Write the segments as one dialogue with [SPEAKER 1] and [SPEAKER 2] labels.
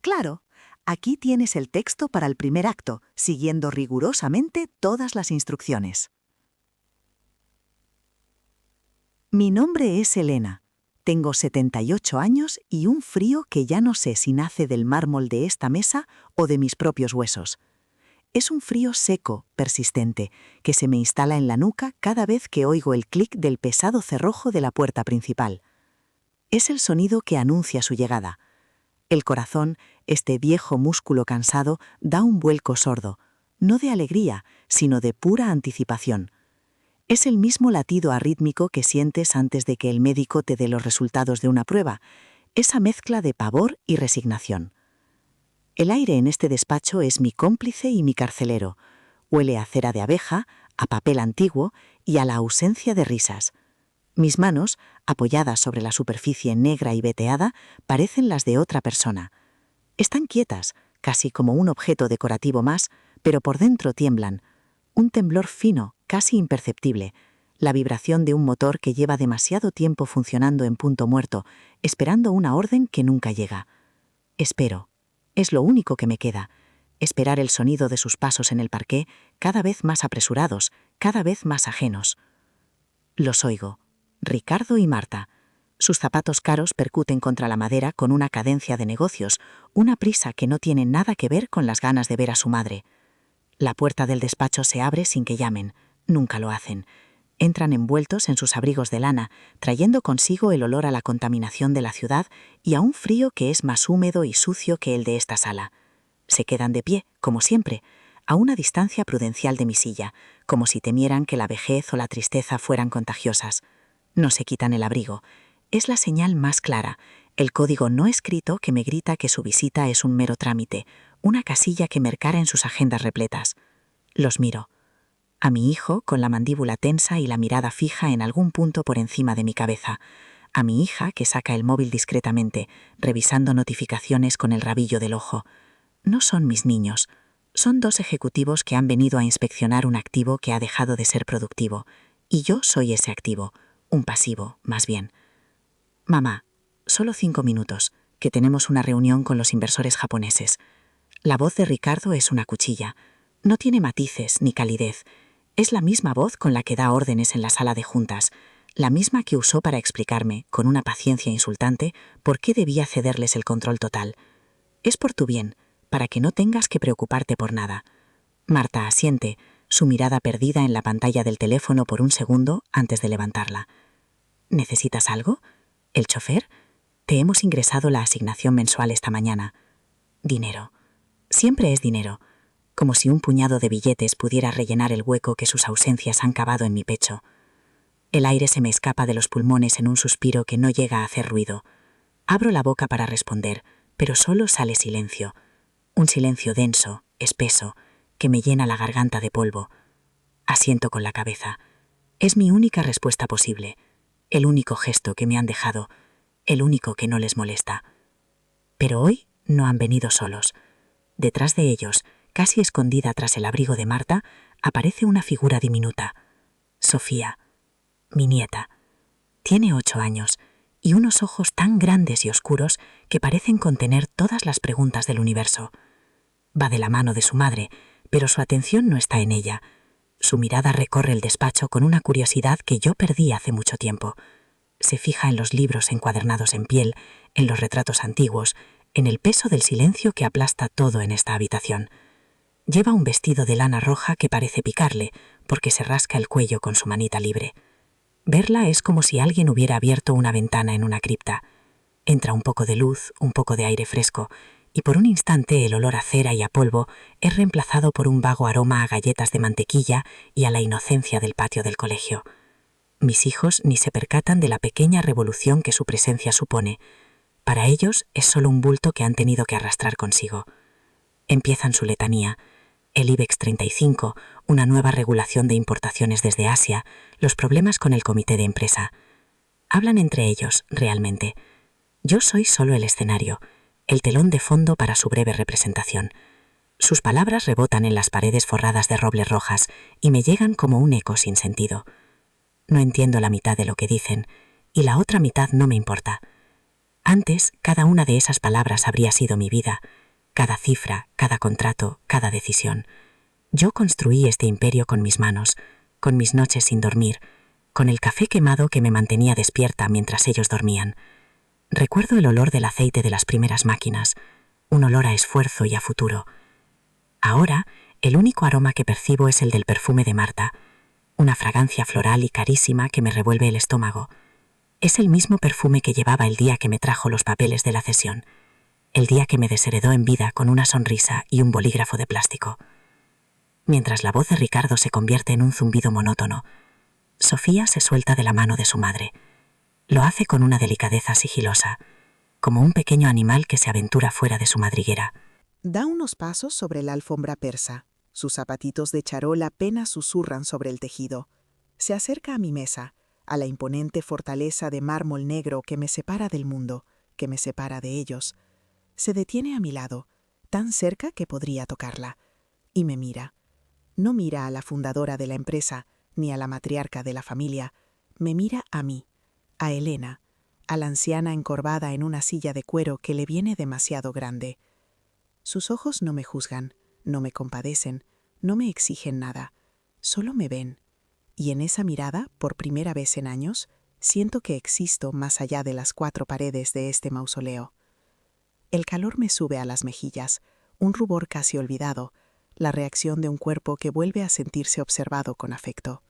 [SPEAKER 1] Claro, aquí tienes el texto para el primer acto, siguiendo rigurosamente todas las instrucciones. Mi nombre es Elena. Tengo 78 años y un frío que ya no sé si nace del mármol de esta mesa o de mis propios huesos. Es un frío seco, persistente, que se me instala en la nuca cada vez que oigo el clic del pesado cerrojo de la puerta principal. Es el sonido que anuncia su llegada. El corazón, este viejo músculo cansado, da un vuelco sordo, no de alegría, sino de pura anticipación. Es el mismo latido arrítmico que sientes antes de que el médico te dé los resultados de una prueba, esa mezcla de pavor y resignación. El aire en este despacho es mi cómplice y mi carcelero. Huele a cera de abeja, a papel antiguo y a la ausencia de risas. Mis manos, apoyadas sobre la superficie negra y veteada, parecen las de otra persona. Están quietas, casi como un objeto decorativo más, pero por dentro tiemblan. Un temblor fino, casi imperceptible, la vibración de un motor que lleva demasiado tiempo funcionando en punto muerto, esperando una orden que nunca llega. Espero. Es lo único que me queda. Esperar el sonido de sus pasos en el parqué, cada vez más apresurados, cada vez más ajenos. Los oigo. Ricardo y Marta. Sus zapatos caros percuten contra la madera con una cadencia de negocios, una prisa que no tiene nada que ver con las ganas de ver a su madre. La puerta del despacho se abre sin que llamen. Nunca lo hacen. Entran envueltos en sus abrigos de lana, trayendo consigo el olor a la contaminación de la ciudad y a un frío que es más húmedo y sucio que el de esta sala. Se quedan de pie, como siempre, a una distancia prudencial de mi silla, como si temieran que la vejez o la tristeza fueran contagiosas. No se quitan el abrigo. Es la señal más clara, el código no escrito que me grita que su visita es un mero trámite, una casilla que mercara en sus agendas repletas. Los miro. A mi hijo, con la mandíbula tensa y la mirada fija en algún punto por encima de mi cabeza. A mi hija, que saca el móvil discretamente, revisando notificaciones con el rabillo del ojo. No son mis niños. Son dos ejecutivos que han venido a inspeccionar un activo que ha dejado de ser productivo. Y yo soy ese activo, un pasivo, más bien. Mamá, solo 5 minutos, que tenemos una reunión con los inversores japoneses. La voz de Ricardo es una cuchilla. No tiene matices ni calidez. Es la misma voz con la que da órdenes en la sala de juntas, la misma que usó para explicarme, con una paciencia insultante, por qué debía cederles el control total. Es por tu bien, para que no tengas que preocuparte por nada. Marta asiente, su mirada perdida en la pantalla del teléfono por un segundo antes de levantarla. ¿Necesitas algo? ¿El chofer? Te hemos ingresado la asignación mensual esta mañana. Dinero. Siempre es dinero. Como si un puñado de billetes pudiera rellenar el hueco que sus ausencias han cavado en mi pecho. El aire se me escapa de los pulmones en un suspiro que no llega a hacer ruido. Abro la boca para responder, pero solo sale silencio. Un silencio denso, espeso, que me llena la garganta de polvo. Asiento con la cabeza. Es mi única respuesta posible, el único gesto que me han dejado, el único que no les molesta. Pero hoy no han venido solos. Detrás de ellos, casi escondida tras el abrigo de Marta, aparece una figura diminuta. Sofía, mi nieta. Tiene 8 años y unos ojos tan grandes y oscuros que parecen contener todas las preguntas del universo. Va de la mano de su madre, pero su atención no está en ella. Su mirada recorre el despacho con una curiosidad que yo perdí hace mucho tiempo. Se fija en los libros encuadernados en piel, en los retratos antiguos, en el peso del silencio que aplasta todo en esta habitación. Lleva un vestido de lana roja que parece picarle, porque se rasca el cuello con su manita libre. Verla es como si alguien hubiera abierto una ventana en una cripta. Entra un poco de luz, un poco de aire fresco, y por un instante el olor a cera y a polvo es reemplazado por un vago aroma a galletas de mantequilla y a la inocencia del patio del colegio. Mis hijos ni se percatan de la pequeña revolución que su presencia supone. Para ellos es solo un bulto que han tenido que arrastrar consigo. Empiezan su letanía. El IBEX 35, una nueva regulación de importaciones desde Asia, los problemas con el comité de empresa. Hablan entre ellos, realmente. Yo soy solo el escenario, el telón de fondo para su breve representación. Sus palabras rebotan en las paredes forradas de robles rojas y me llegan como un eco sin sentido. No entiendo la mitad de lo que dicen, y la otra mitad no me importa.
[SPEAKER 2] Antes, cada una de esas palabras habría sido mi vida, cada cifra, cada contrato, cada decisión. Yo construí este imperio con mis manos, con mis noches sin dormir, con el café quemado que me mantenía despierta mientras ellos dormían. Recuerdo el olor del aceite de las primeras máquinas, un olor a esfuerzo y a futuro. Ahora, el único aroma que percibo es el del perfume de Marta, una fragancia floral y carísima que me revuelve el estómago. Es el mismo perfume que llevaba el día que me trajo los papeles de la cesión, el día que me desheredó en vida con una sonrisa y un bolígrafo de plástico. Mientras la voz de Ricardo se convierte en un zumbido monótono, Sofía se suelta de la mano de su madre. Lo hace con una delicadeza sigilosa, como un pequeño animal que se aventura fuera de su madriguera.
[SPEAKER 3] Da unos pasos sobre la alfombra persa. Sus zapatitos de charol apenas susurran sobre el tejido. Se acerca a mi mesa, a la imponente fortaleza de mármol negro que me separa del mundo, que me separa de ellos. Se detiene a mi lado, tan cerca que podría tocarla, y me mira. No mira a la fundadora de la empresa, ni a la matriarca de la familia. Me mira a mí, a Elena, a la anciana encorvada en una silla de cuero que le viene demasiado grande. Sus ojos no me juzgan, no me compadecen, no me exigen nada, solo me ven. Y en esa mirada, por primera vez en años, siento que existo más allá de las 4 paredes de este mausoleo. El calor me sube a las mejillas, un rubor casi olvidado, la reacción de un cuerpo que vuelve a sentirse observado con afecto.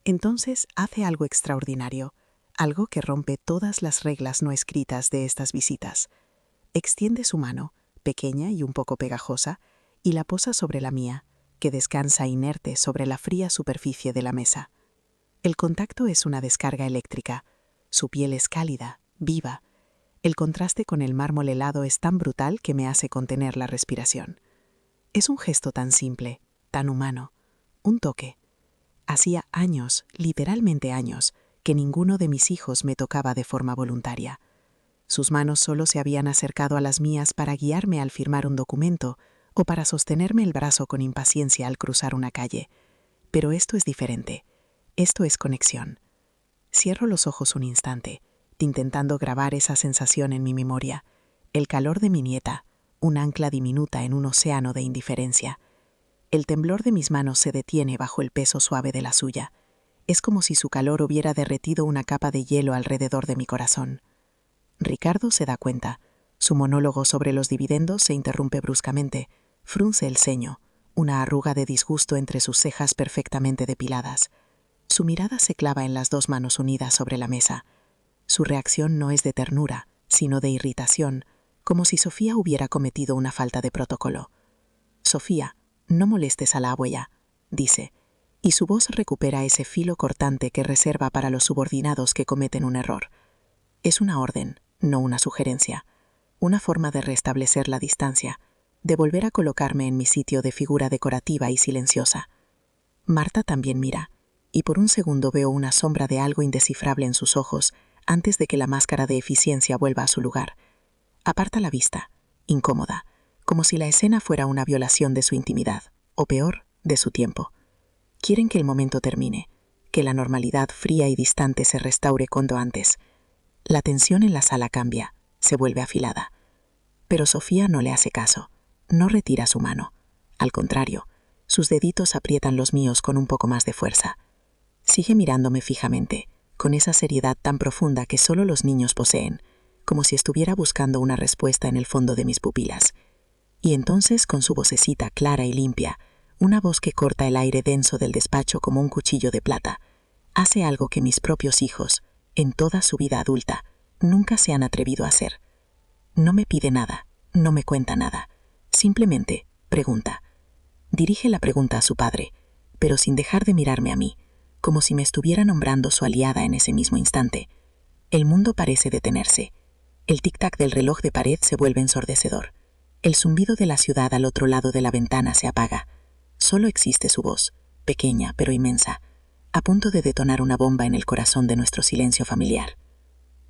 [SPEAKER 3] Entonces hace algo extraordinario, algo que rompe todas las reglas no escritas de estas visitas. Extiende su mano, pequeña y un poco pegajosa, y la posa sobre la mía, que descansa inerte sobre la fría superficie de la mesa. El contacto es una descarga eléctrica. Su piel es cálida, viva. El contraste con el mármol helado es tan brutal que me hace contener la respiración. Es un gesto tan simple, tan humano, un toque. Hacía años, literalmente años, que ninguno de mis hijos me tocaba de forma voluntaria. Sus manos solo se habían acercado a las mías para guiarme al firmar un documento o para sostenerme el brazo con impaciencia al cruzar una calle. Pero esto es diferente. Esto es conexión. Cierro los ojos un instante, intentando grabar esa sensación en mi memoria. El calor de mi nieta, un ancla diminuta en un océano de indiferencia. El temblor de mis manos se detiene bajo el peso suave de la suya. Es como si su calor hubiera derretido una capa de hielo alrededor de mi corazón. Ricardo se da cuenta. Su monólogo sobre los dividendos se interrumpe bruscamente. Frunce el ceño, una arruga de disgusto entre sus cejas perfectamente depiladas. Su mirada se clava en las 2 manos unidas sobre la mesa. Su reacción no es de ternura, sino de irritación, como si Sofía hubiera cometido una falta de protocolo. «Sofía, no molestes a la abuela», dice, y su voz recupera ese filo cortante que reserva para los subordinados que cometen un error. Es una orden, no una sugerencia, una forma de restablecer la distancia, de volver a colocarme en mi sitio de figura decorativa y silenciosa. Marta también mira, y por un segundo veo una sombra de algo indescifrable en sus ojos antes de que la máscara de eficiencia vuelva a su lugar. Aparta la vista, incómoda, como si la escena fuera una violación de su intimidad, o peor, de su tiempo. Quieren que el momento termine, que la normalidad fría y distante se restaure cuanto antes. La tensión en la sala cambia, se vuelve afilada. Pero Sofía no le hace caso, no retira su mano. Al contrario, sus deditos aprietan los míos con un poco más de fuerza. Sigue mirándome fijamente, con esa seriedad tan profunda que solo los niños poseen, como si estuviera buscando una respuesta en el fondo de mis pupilas. Y entonces, con su vocecita clara y limpia, una voz que corta el aire denso del despacho como un cuchillo de plata, hace algo que mis propios hijos, en toda su vida adulta, nunca se han atrevido a hacer. No me pide nada, no me cuenta nada, simplemente pregunta. Dirige la pregunta a su padre, pero sin dejar de mirarme a mí, como si me estuviera nombrando su aliada en ese mismo instante. El mundo parece detenerse. El tic-tac del reloj de pared se vuelve ensordecedor. El zumbido de la ciudad al otro lado de la ventana se apaga. Solo existe su voz, pequeña pero inmensa, a punto de detonar una bomba en el corazón de nuestro silencio familiar.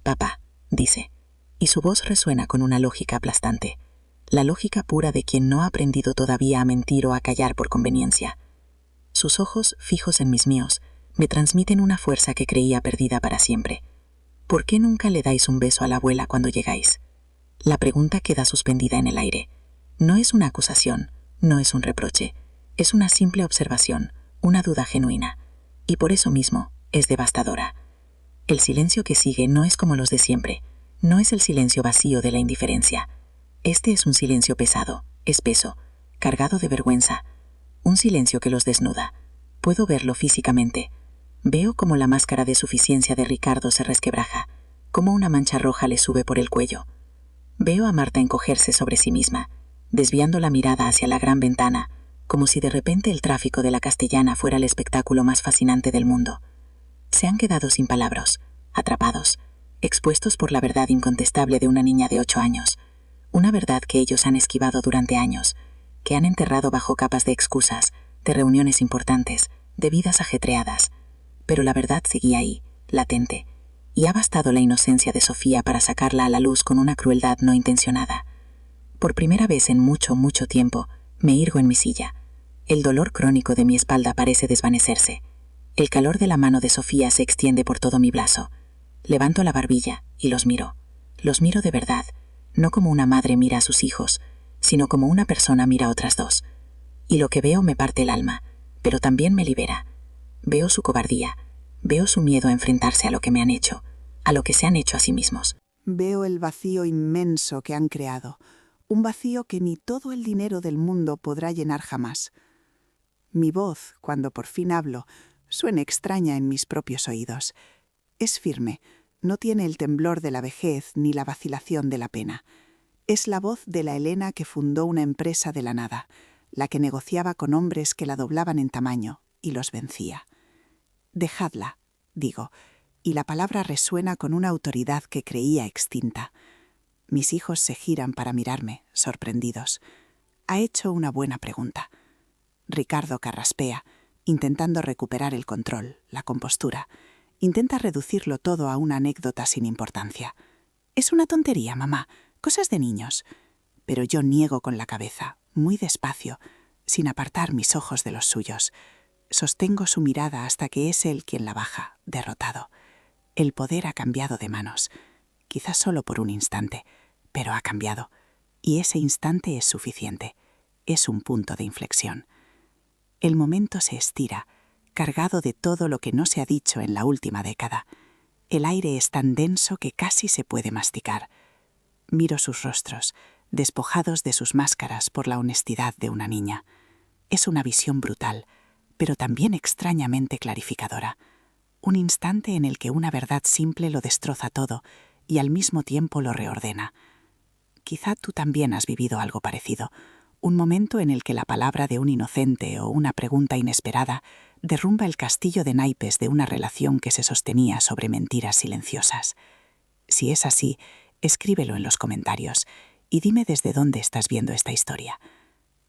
[SPEAKER 3] «Papá», dice, y su voz resuena con una lógica aplastante, la lógica pura de quien no ha aprendido todavía a mentir o a callar por conveniencia. Sus ojos, fijos en mis míos, me transmiten una fuerza que creía perdida para siempre.
[SPEAKER 2] ¿Por qué nunca le dais un beso a la abuela cuando llegáis? La pregunta queda suspendida en el aire. No es una acusación, no es un reproche, es una simple observación, una duda genuina, y por eso mismo es devastadora. El silencio que sigue no es como los de siempre, no es el silencio vacío de la indiferencia. Este es un silencio pesado, espeso, cargado de vergüenza, un silencio que los desnuda. Puedo verlo físicamente. Veo cómo la máscara de suficiencia de Ricardo se resquebraja, cómo una mancha roja le sube por el cuello. Veo a Marta encogerse sobre sí misma, desviando la mirada hacia la gran ventana, como si de repente el tráfico de la Castellana fuera el espectáculo más fascinante del mundo. Se han quedado sin palabras, atrapados, expuestos por la verdad incontestable de una niña de 8 años, una verdad que ellos han esquivado durante años, que han enterrado bajo capas de excusas, de reuniones importantes, de vidas ajetreadas. Pero la verdad seguía ahí, latente, y ha bastado la inocencia de Sofía para sacarla a la luz con una crueldad no intencionada. Por primera vez en mucho, mucho tiempo, me irgo en mi silla. El dolor crónico de mi espalda parece desvanecerse. El calor de la mano de Sofía se extiende por todo mi brazo. Levanto la barbilla y los miro. Los miro de verdad, no como una madre mira a sus hijos, sino como una persona mira a otras dos. Y lo que veo me parte el alma, pero también me libera. Veo su cobardía, veo su miedo a enfrentarse a lo que me han hecho, a lo que se han hecho a sí mismos.
[SPEAKER 3] Veo el vacío inmenso que han creado, un vacío que ni todo el dinero del mundo podrá llenar jamás. Mi voz, cuando por fin hablo, suena extraña en mis propios oídos. Es firme, no tiene el temblor de la vejez ni la vacilación de la pena. Es la voz de la Elena que fundó una empresa de la nada, la que negociaba con hombres que la doblaban en tamaño y los vencía. Dejadla, digo, y la palabra resuena con una autoridad que creía extinta. Mis hijos se giran para mirarme, sorprendidos. Ha hecho una buena pregunta. Ricardo carraspea, intentando recuperar el control, la compostura. Intenta reducirlo todo a una anécdota sin importancia. Es una tontería, mamá, cosas de niños. Pero yo niego con la cabeza, muy despacio, sin apartar mis ojos de los suyos. Sostengo su mirada hasta que es él quien la baja, derrotado. El poder ha cambiado de manos, quizás solo por un instante, pero ha cambiado, y ese instante es suficiente. Es un punto de inflexión. El momento se estira, cargado de todo lo que no se ha dicho en la última década. El aire es tan denso que casi se puede masticar. Miro sus rostros, despojados de sus máscaras por la honestidad de una niña. Es una visión brutal, pero también extrañamente clarificadora. Un instante en el que una verdad simple lo destroza todo y al mismo tiempo lo reordena. Quizá tú también has vivido algo parecido. Un momento en el que la palabra de un inocente o una pregunta inesperada derrumba el castillo de naipes de una relación que se sostenía sobre mentiras silenciosas. Si es así, escríbelo en los comentarios y dime desde dónde estás viendo esta historia.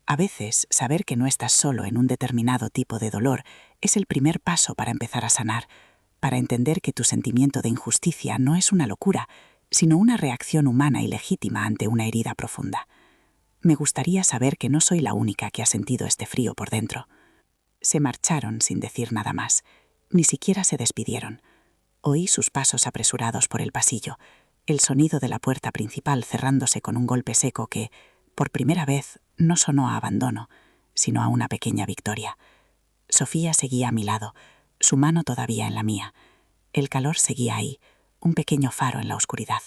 [SPEAKER 3] A veces, saber que no estás solo en un determinado tipo de dolor es el primer paso para empezar a sanar, para entender que tu sentimiento de injusticia no es una locura, sino una reacción humana y legítima ante una herida profunda. Me gustaría saber que no soy la única que ha sentido este frío por dentro. Se marcharon sin decir nada más. Ni siquiera se despidieron. Oí sus pasos apresurados por el pasillo, el sonido de la puerta principal cerrándose con un golpe seco que, por primera vez, no sonó a abandono, sino a una pequeña victoria. Sofía seguía a mi lado, su mano todavía en la mía. El calor seguía ahí, un pequeño faro en la oscuridad.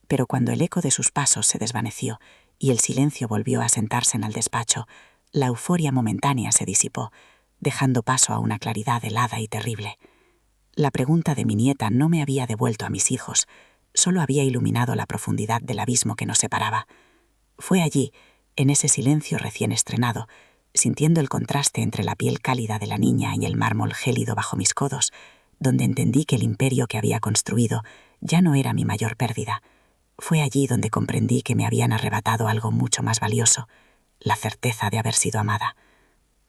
[SPEAKER 3] Pero cuando el eco de sus pasos se desvaneció y el silencio volvió a sentarse en el despacho, la euforia momentánea se disipó, dejando paso a una claridad helada y terrible. La pregunta de mi nieta no me había devuelto a mis hijos, solo había iluminado la profundidad del abismo que nos separaba. Fue allí, en ese silencio recién estrenado, sintiendo el contraste entre la piel cálida de la niña y el mármol gélido bajo mis codos, donde entendí que el imperio que había construido ya no era mi mayor pérdida. Fue allí donde comprendí que me habían arrebatado algo mucho más valioso, la certeza de haber sido amada.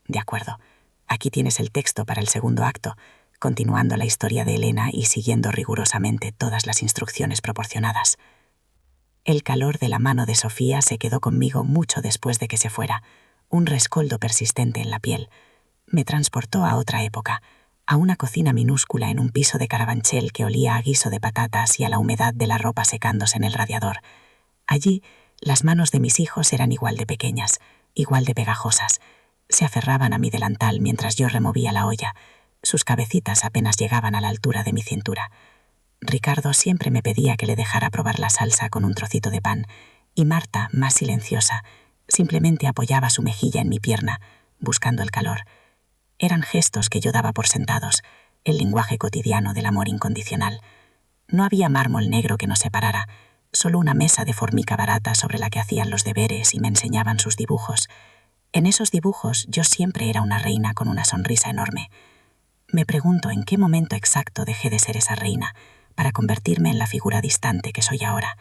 [SPEAKER 3] De acuerdo, aquí tienes el texto para el segundo acto, continuando la historia de Elena y siguiendo rigurosamente todas las instrucciones proporcionadas. El calor de la mano de Sofía se quedó conmigo mucho después de que se fuera, un rescoldo persistente en la piel. Me transportó a otra época,
[SPEAKER 2] a una cocina minúscula en un piso de Carabanchel que olía a guiso de patatas y a la humedad de la ropa secándose en el radiador. Allí, las manos de mis hijos eran igual de pequeñas, igual de pegajosas. Se aferraban a mi delantal mientras yo removía la olla. Sus cabecitas apenas llegaban a la altura de mi cintura. Ricardo siempre me pedía que le dejara probar la salsa con un trocito de pan, y Marta, más silenciosa, simplemente apoyaba su mejilla en mi pierna, buscando el calor. Eran gestos que yo daba por sentados, el lenguaje cotidiano del amor incondicional. No había mármol negro que nos separara, solo una mesa de formica barata sobre la que hacían los deberes y me enseñaban sus dibujos. En esos dibujos yo siempre era una reina con una sonrisa enorme. Me pregunto en qué momento exacto dejé de ser esa reina para convertirme en la figura distante que soy ahora.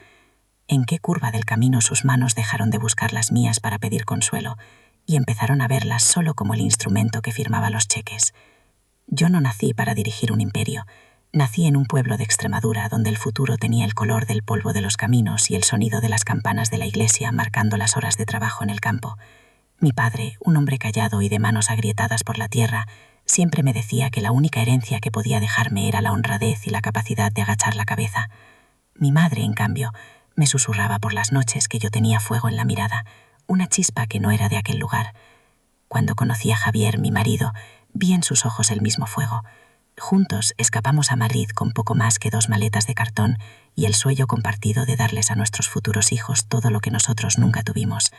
[SPEAKER 2] En qué curva del camino sus manos dejaron de buscar las mías para pedir consuelo y empezaron a verlas solo como el instrumento que firmaba los cheques. Yo no nací para dirigir un imperio. Nací en un pueblo de Extremadura donde el futuro tenía el color del polvo de los caminos y el sonido de las campanas de la iglesia marcando las horas de trabajo en el campo. Mi padre, un hombre callado y de manos agrietadas por la tierra, siempre me decía que la única herencia que podía dejarme era la honradez y la capacidad de agachar la cabeza. Mi madre, en cambio, me susurraba por las noches que yo tenía fuego en la mirada, una chispa que no era de aquel lugar. Cuando conocí a Javier, mi marido, vi en sus ojos el mismo fuego. Juntos escapamos a Madrid con poco más que 2 maletas de cartón y el sueño compartido de darles a nuestros futuros hijos todo lo que nosotros nunca tuvimos.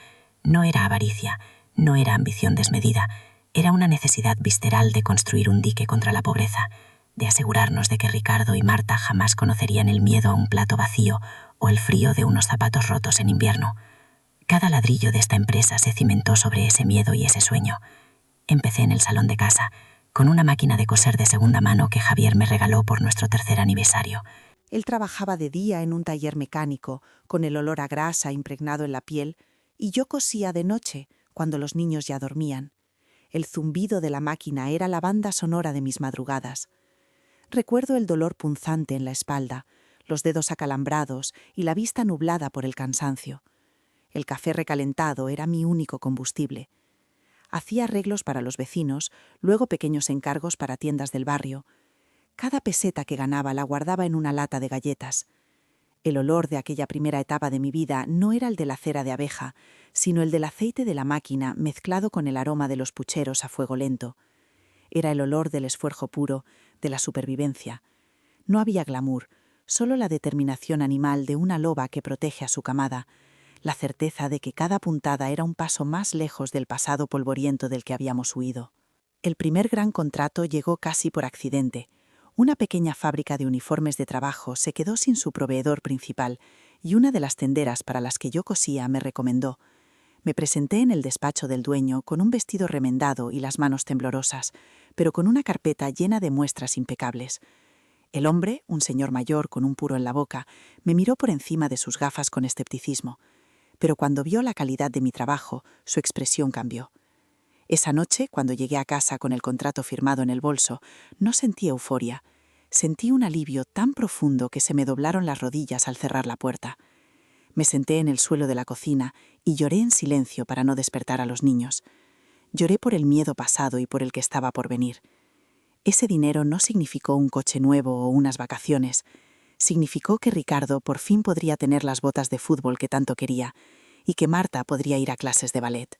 [SPEAKER 2] No era avaricia, no era ambición desmedida, era una necesidad visceral de construir un dique contra la pobreza, de asegurarnos de que Ricardo y Marta jamás conocerían el miedo a un plato vacío o el frío de unos zapatos rotos en invierno. Cada ladrillo de esta empresa se cimentó sobre ese miedo y ese sueño. Empecé en el salón de casa, con una máquina de coser de segunda mano que Javier me regaló por nuestro 3er aniversario.
[SPEAKER 1] Él trabajaba de día en un taller mecánico, con el olor a grasa impregnado en la piel, y yo cosía de noche, cuando los niños ya dormían. El zumbido de la máquina era la banda sonora de mis madrugadas. Recuerdo el dolor punzante en la espalda, los dedos acalambrados y la vista nublada por el cansancio. El café recalentado era mi único combustible. Hacía arreglos para los vecinos, luego pequeños encargos para tiendas del barrio. Cada peseta que ganaba la guardaba en una lata de galletas. El olor de aquella primera etapa de mi vida no era el de la cera de abeja, sino el del aceite de la máquina mezclado con el aroma de los pucheros a fuego lento. Era el olor del esfuerzo puro, de la supervivencia. No había glamour, solo la determinación animal de una loba que protege a su camada, la certeza de que cada puntada era un paso más lejos del pasado polvoriento del que habíamos huido. El primer gran contrato llegó casi por accidente. Una pequeña fábrica de uniformes de trabajo se quedó sin su proveedor principal y una de las tenderas para las que yo cosía me recomendó. Me presenté en el despacho del dueño con un vestido remendado y las manos temblorosas, pero con una carpeta llena de muestras impecables. El hombre, un señor mayor con un puro en la boca, me miró por encima de sus gafas con escepticismo, pero cuando vio la calidad de mi trabajo, su expresión cambió. Esa noche, cuando llegué a casa con el contrato firmado en el bolso, no sentí euforia. Sentí un alivio tan profundo que se me doblaron las rodillas al cerrar la puerta. Me senté en el suelo de la cocina y lloré en silencio para no despertar a los niños. Lloré por el miedo pasado y por el que estaba por venir. Ese dinero no significó un coche nuevo o unas vacaciones. Significó que Ricardo por fin podría tener las botas de fútbol que tanto quería y que Marta podría ir a clases de ballet.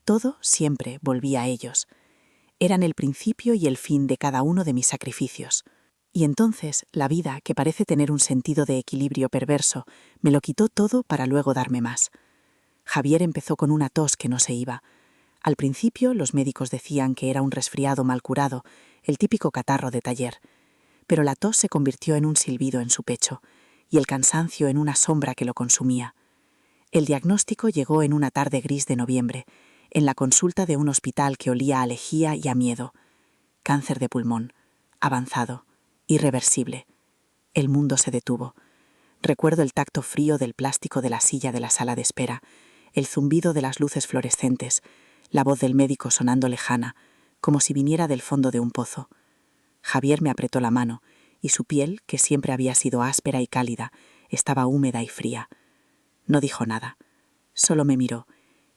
[SPEAKER 1] Todo siempre volvía a ellos. Eran el principio y el fin de cada uno de mis sacrificios. Y entonces la vida, que parece tener un sentido de equilibrio perverso, me lo quitó todo para luego darme más. Javier empezó con una tos que no se iba. Al principio los médicos decían que era un resfriado mal curado, el típico catarro de taller. Pero la tos se convirtió en un silbido en su pecho y el cansancio en una sombra que lo consumía. El diagnóstico llegó en una tarde gris de noviembre, en la consulta de un hospital que olía a lejía y a miedo. Cáncer de pulmón, avanzado, irreversible. El mundo se detuvo. Recuerdo el tacto frío del plástico de la silla de la sala de espera, el zumbido de las luces fluorescentes, la voz del médico sonando lejana, como si viniera del fondo de un pozo. Javier me apretó la mano, y su piel, que siempre había sido áspera y cálida, estaba húmeda y fría. No dijo nada, solo me miró,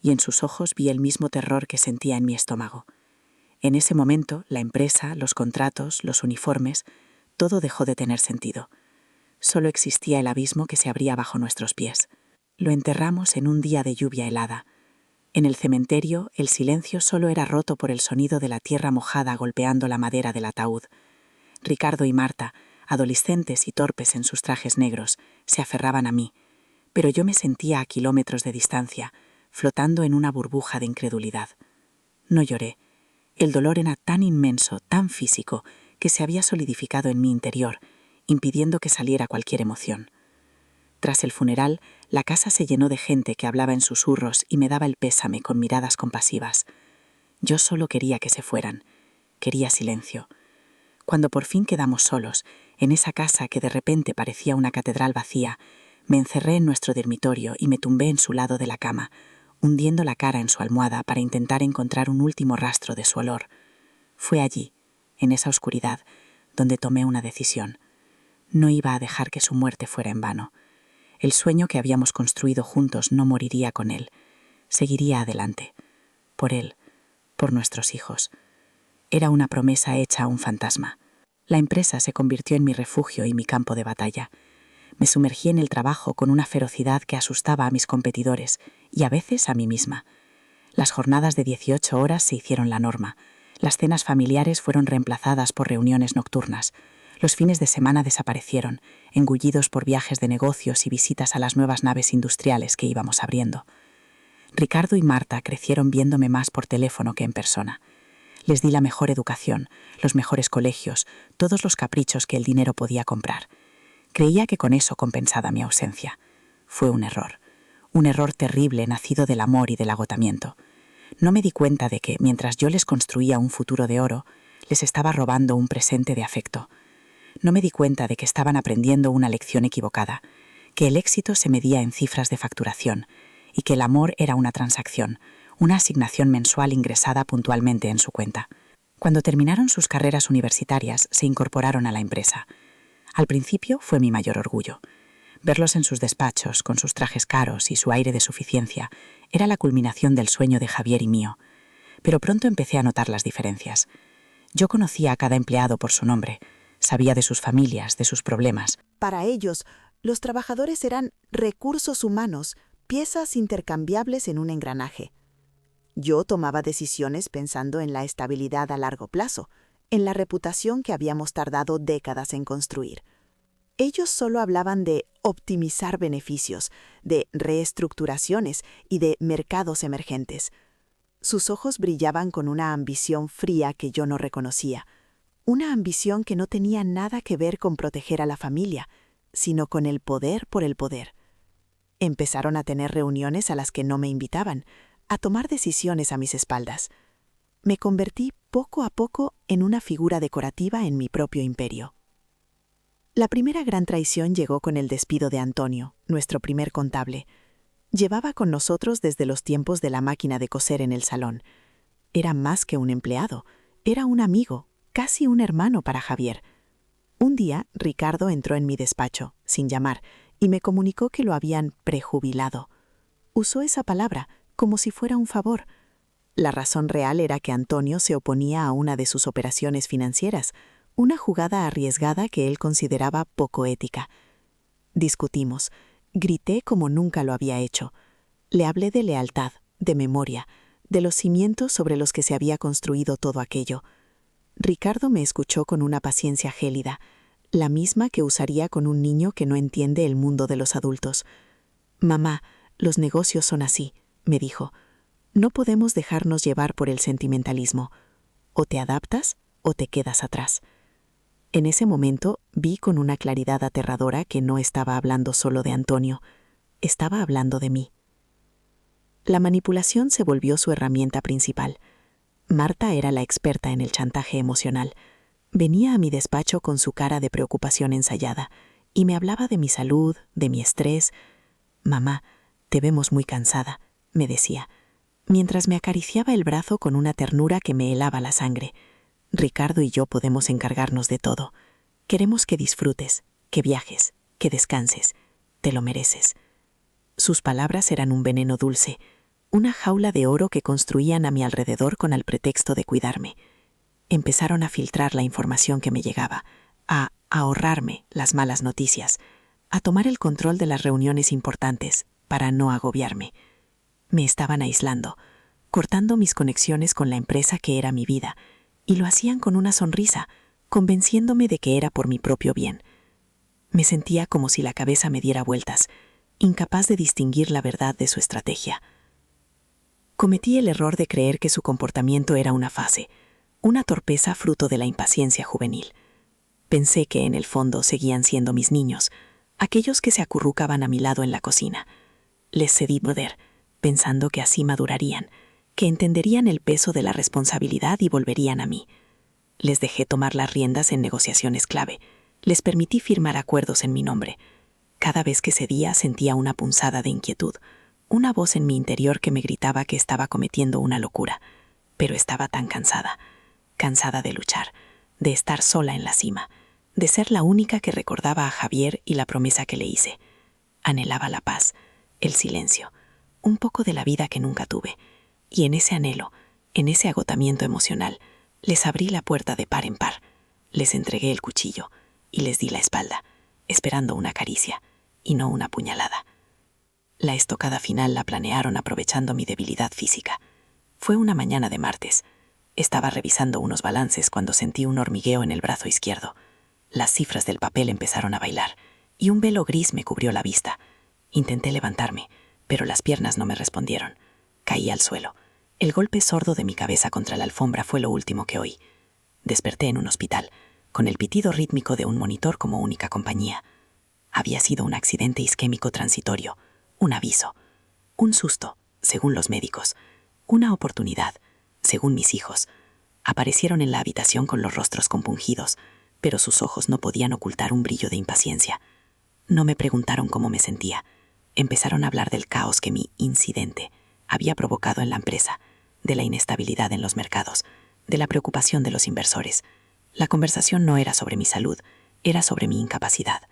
[SPEAKER 1] y en sus ojos vi el mismo terror que sentía en mi estómago. En ese momento, la empresa, los contratos, los uniformes, todo dejó de tener sentido. Solo existía el abismo que se abría bajo nuestros pies. Lo enterramos en un día de lluvia helada. En el cementerio, el silencio solo era roto por el sonido de la tierra mojada golpeando la madera del ataúd. Ricardo y Marta, adolescentes y torpes en sus trajes negros, se aferraban a mí, pero yo me sentía a kilómetros de distancia, flotando en una burbuja de incredulidad. No lloré. El dolor era tan inmenso, tan físico, que se había solidificado en mi interior, impidiendo que saliera cualquier emoción. Tras el funeral, la casa se llenó de gente que hablaba en susurros y me daba el pésame con miradas compasivas. Yo solo quería que se fueran. Quería silencio. Cuando por fin quedamos solos, en esa casa que de repente parecía una catedral vacía, me encerré en nuestro dormitorio y me tumbé en su lado de la cama, hundiendo la cara en su almohada para intentar encontrar un último rastro de su olor. Fue allí, en esa oscuridad, donde tomé una decisión. No iba a dejar que su muerte fuera en vano. El sueño que habíamos construido juntos no moriría con él. Seguiría adelante. Por él, por nuestros hijos. Era una promesa hecha a un fantasma. La empresa se convirtió en mi refugio y mi campo de batalla. Me sumergí en el trabajo con una ferocidad que asustaba a mis competidores y a veces a mí misma. Las jornadas de 18 horas se hicieron la norma. Las cenas familiares fueron reemplazadas por reuniones nocturnas. Los fines de semana desaparecieron, engullidos por viajes de negocios y visitas a las nuevas naves industriales que íbamos abriendo. Ricardo y Marta crecieron viéndome más por teléfono que en persona. Les di la mejor educación, los mejores colegios, todos los caprichos que el dinero podía comprar. Creía que con eso compensaba mi ausencia. Fue un error terrible nacido del amor y del agotamiento. No me di cuenta de que, mientras yo les construía un futuro de oro, les estaba robando un presente de afecto. No me di cuenta de que estaban aprendiendo una lección equivocada, que el éxito se medía en cifras de facturación y que el amor era una transacción, una asignación mensual ingresada puntualmente en su cuenta. Cuando terminaron sus carreras universitarias, se incorporaron a la empresa. Al principio fue mi mayor orgullo. Verlos en sus despachos, con sus trajes caros y su aire de suficiencia, era la culminación del sueño de Javier y mío. Pero pronto empecé a notar las diferencias. Yo conocía a cada empleado por su nombre, sabía de sus familias, de sus problemas.
[SPEAKER 4] Para ellos, los trabajadores eran recursos humanos, piezas intercambiables en un engranaje. Yo tomaba decisiones pensando en la estabilidad a largo plazo, en la reputación que habíamos tardado décadas en construir. Ellos solo hablaban de optimizar beneficios, de reestructuraciones y de mercados emergentes. Sus ojos brillaban con una ambición fría que yo no reconocía, una ambición que no tenía nada que ver con proteger a la familia, sino con el poder por el poder. Empezaron a tener reuniones a las que no me invitaban, a tomar decisiones a mis espaldas. Me convertí poco a poco en una figura decorativa en mi propio imperio. La primera gran traición llegó con el despido de Antonio, nuestro primer contable. Llevaba con nosotros desde los tiempos de la máquina de coser en el salón. Era más que un empleado, era un amigo, casi un hermano para Javier. Un día, Ricardo entró en mi despacho, sin llamar, y me comunicó que lo habían prejubilado. Usó esa palabra como si fuera un favor. La razón real era que Antonio se oponía a una de sus operaciones financieras, una jugada arriesgada que él consideraba poco ética. Discutimos. Grité como nunca lo había hecho. Le hablé de lealtad, de memoria, de los cimientos sobre los que se había construido todo aquello. Ricardo me escuchó con una paciencia gélida, la misma que usaría con un niño que no entiende el mundo de los adultos. «Mamá, los negocios son así», me dijo. «No podemos dejarnos llevar por el sentimentalismo. O te adaptas o te quedas atrás». En ese momento vi con una claridad aterradora que no estaba hablando solo de Antonio, estaba hablando de mí. La manipulación se volvió su herramienta principal. Marta era la experta en el chantaje emocional. Venía a mi despacho con su cara de preocupación ensayada y me hablaba de mi salud, de mi estrés. «Mamá, te vemos muy cansada», me decía, mientras me acariciaba el brazo con una ternura que me helaba la sangre. «Ricardo y yo podemos encargarnos de todo. Queremos que disfrutes, que viajes, que descanses. Te lo mereces». Sus palabras eran un veneno dulce, una jaula de oro que construían a mi alrededor con el pretexto de cuidarme.
[SPEAKER 2] Empezaron a filtrar la información que me llegaba, a ahorrarme las malas noticias, a tomar el control de las reuniones importantes para no agobiarme. Me estaban aislando, cortando mis conexiones con la empresa que era mi vida, y lo hacían con una sonrisa, convenciéndome de que era por mi propio bien. Me sentía como si la cabeza me diera vueltas, incapaz de distinguir la verdad de su estrategia. Cometí el error de creer que su comportamiento era una fase, una torpeza fruto de la impaciencia juvenil. Pensé que en el fondo seguían siendo mis niños, aquellos que se acurrucaban a mi lado en la cocina. Les cedí poder, pensando que así madurarían, que entenderían el peso de la responsabilidad y volverían a mí. Les dejé tomar las riendas en negociaciones clave. Les permití firmar acuerdos en mi nombre. Cada vez que cedía sentía una punzada de inquietud, una voz en mi interior que me gritaba que estaba cometiendo una locura. Pero estaba tan cansada, cansada de luchar, de estar sola en la cima, de ser la única que recordaba a Javier y la promesa que le hice. Anhelaba la paz, el silencio, un poco de la vida que nunca tuve. Y en ese anhelo, en ese agotamiento emocional, les abrí la puerta de par en par, les entregué el cuchillo y les di la espalda, esperando una caricia y no una puñalada. La estocada final la planearon aprovechando mi debilidad física. Fue una mañana de martes. Estaba revisando unos balances cuando sentí un hormigueo en el brazo izquierdo. Las cifras del papel empezaron a bailar y un velo gris me cubrió la vista. Intenté levantarme, pero las piernas no me respondieron. Caí al suelo. El golpe sordo de mi cabeza contra la alfombra fue lo último que oí. Desperté en un hospital, con el pitido rítmico de un monitor como única compañía. Había sido un accidente isquémico transitorio, un aviso, un susto, según los médicos, una oportunidad, según mis hijos. Aparecieron en la habitación con los rostros compungidos, pero sus ojos no podían ocultar un brillo de impaciencia. No me preguntaron cómo me sentía. Empezaron a hablar del caos que mi incidente había provocado en la empresa, de la inestabilidad en los mercados, de la preocupación de los inversores. La conversación no era sobre mi salud, era sobre mi incapacidad.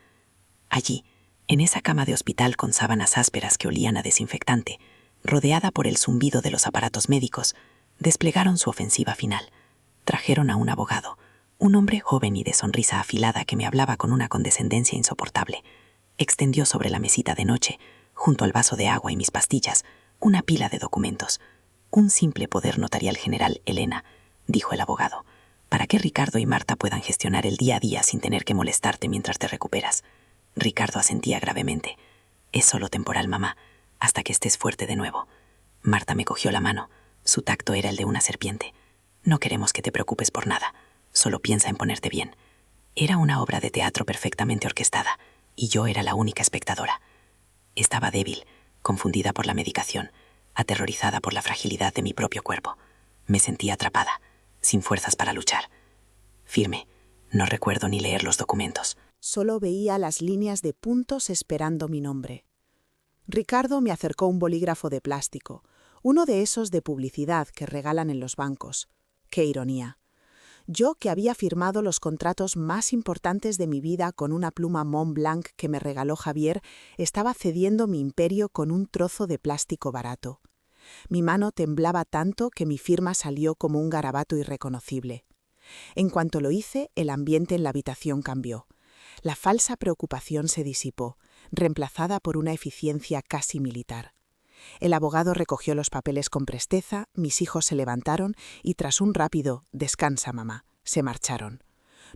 [SPEAKER 2] Allí, en esa cama de hospital con sábanas ásperas que olían a desinfectante, rodeada por el zumbido de los aparatos médicos, desplegaron su ofensiva final. Trajeron a un abogado, un hombre joven y de sonrisa afilada que me hablaba con una condescendencia insoportable. Extendió sobre la mesita de noche, junto al vaso de agua y mis pastillas, una pila de documentos. Un simple poder notarial general, Elena, dijo el abogado, para que Ricardo y Marta puedan gestionar el día a día sin tener que molestarte mientras te recuperas. Ricardo asentía gravemente. Es solo temporal, mamá, hasta que estés fuerte de nuevo. Marta me cogió la mano. Su tacto era el de una serpiente. No queremos que te preocupes por nada. Solo piensa en ponerte bien. Era una obra de teatro perfectamente orquestada, y yo era la única espectadora. Estaba débil, confundida por la medicación, aterrorizada por la fragilidad de mi propio cuerpo. Me sentía atrapada, sin fuerzas para luchar. Firme, no recuerdo ni leer los documentos.
[SPEAKER 3] Solo veía las líneas de puntos esperando mi nombre. Ricardo me acercó un bolígrafo de plástico, uno de esos de publicidad que regalan en los bancos. ¡Qué ironía! Yo, que había firmado los contratos más importantes de mi vida con una pluma Montblanc que me regaló Javier, estaba cediendo mi imperio con un trozo de plástico barato. Mi mano temblaba tanto que mi firma salió como un garabato irreconocible. En cuanto lo hice, el ambiente en la habitación cambió. La falsa preocupación se disipó, reemplazada por una eficiencia casi militar. El abogado recogió los papeles con presteza, mis hijos se levantaron y tras un rápido «Descansa, mamá», se marcharon.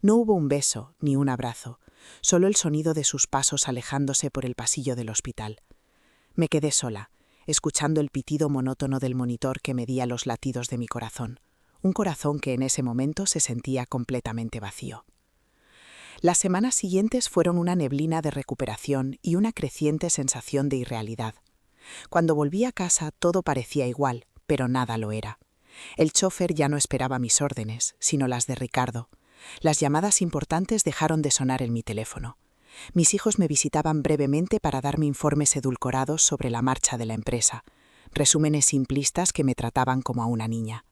[SPEAKER 3] No hubo un beso ni un abrazo, solo el sonido de sus pasos alejándose por el pasillo del hospital. Me quedé sola, escuchando el pitido monótono del monitor que medía los latidos de mi corazón, un corazón que en ese momento se sentía completamente vacío. Las semanas siguientes fueron una neblina de recuperación y una creciente sensación de irrealidad. Cuando volví a casa todo parecía igual, pero nada lo era. El chofer ya no esperaba mis órdenes, sino las de Ricardo. Las llamadas importantes dejaron de sonar en mi teléfono. Mis hijos me visitaban brevemente para darme informes edulcorados sobre la marcha de la empresa, resúmenes simplistas que me trataban como a una niña.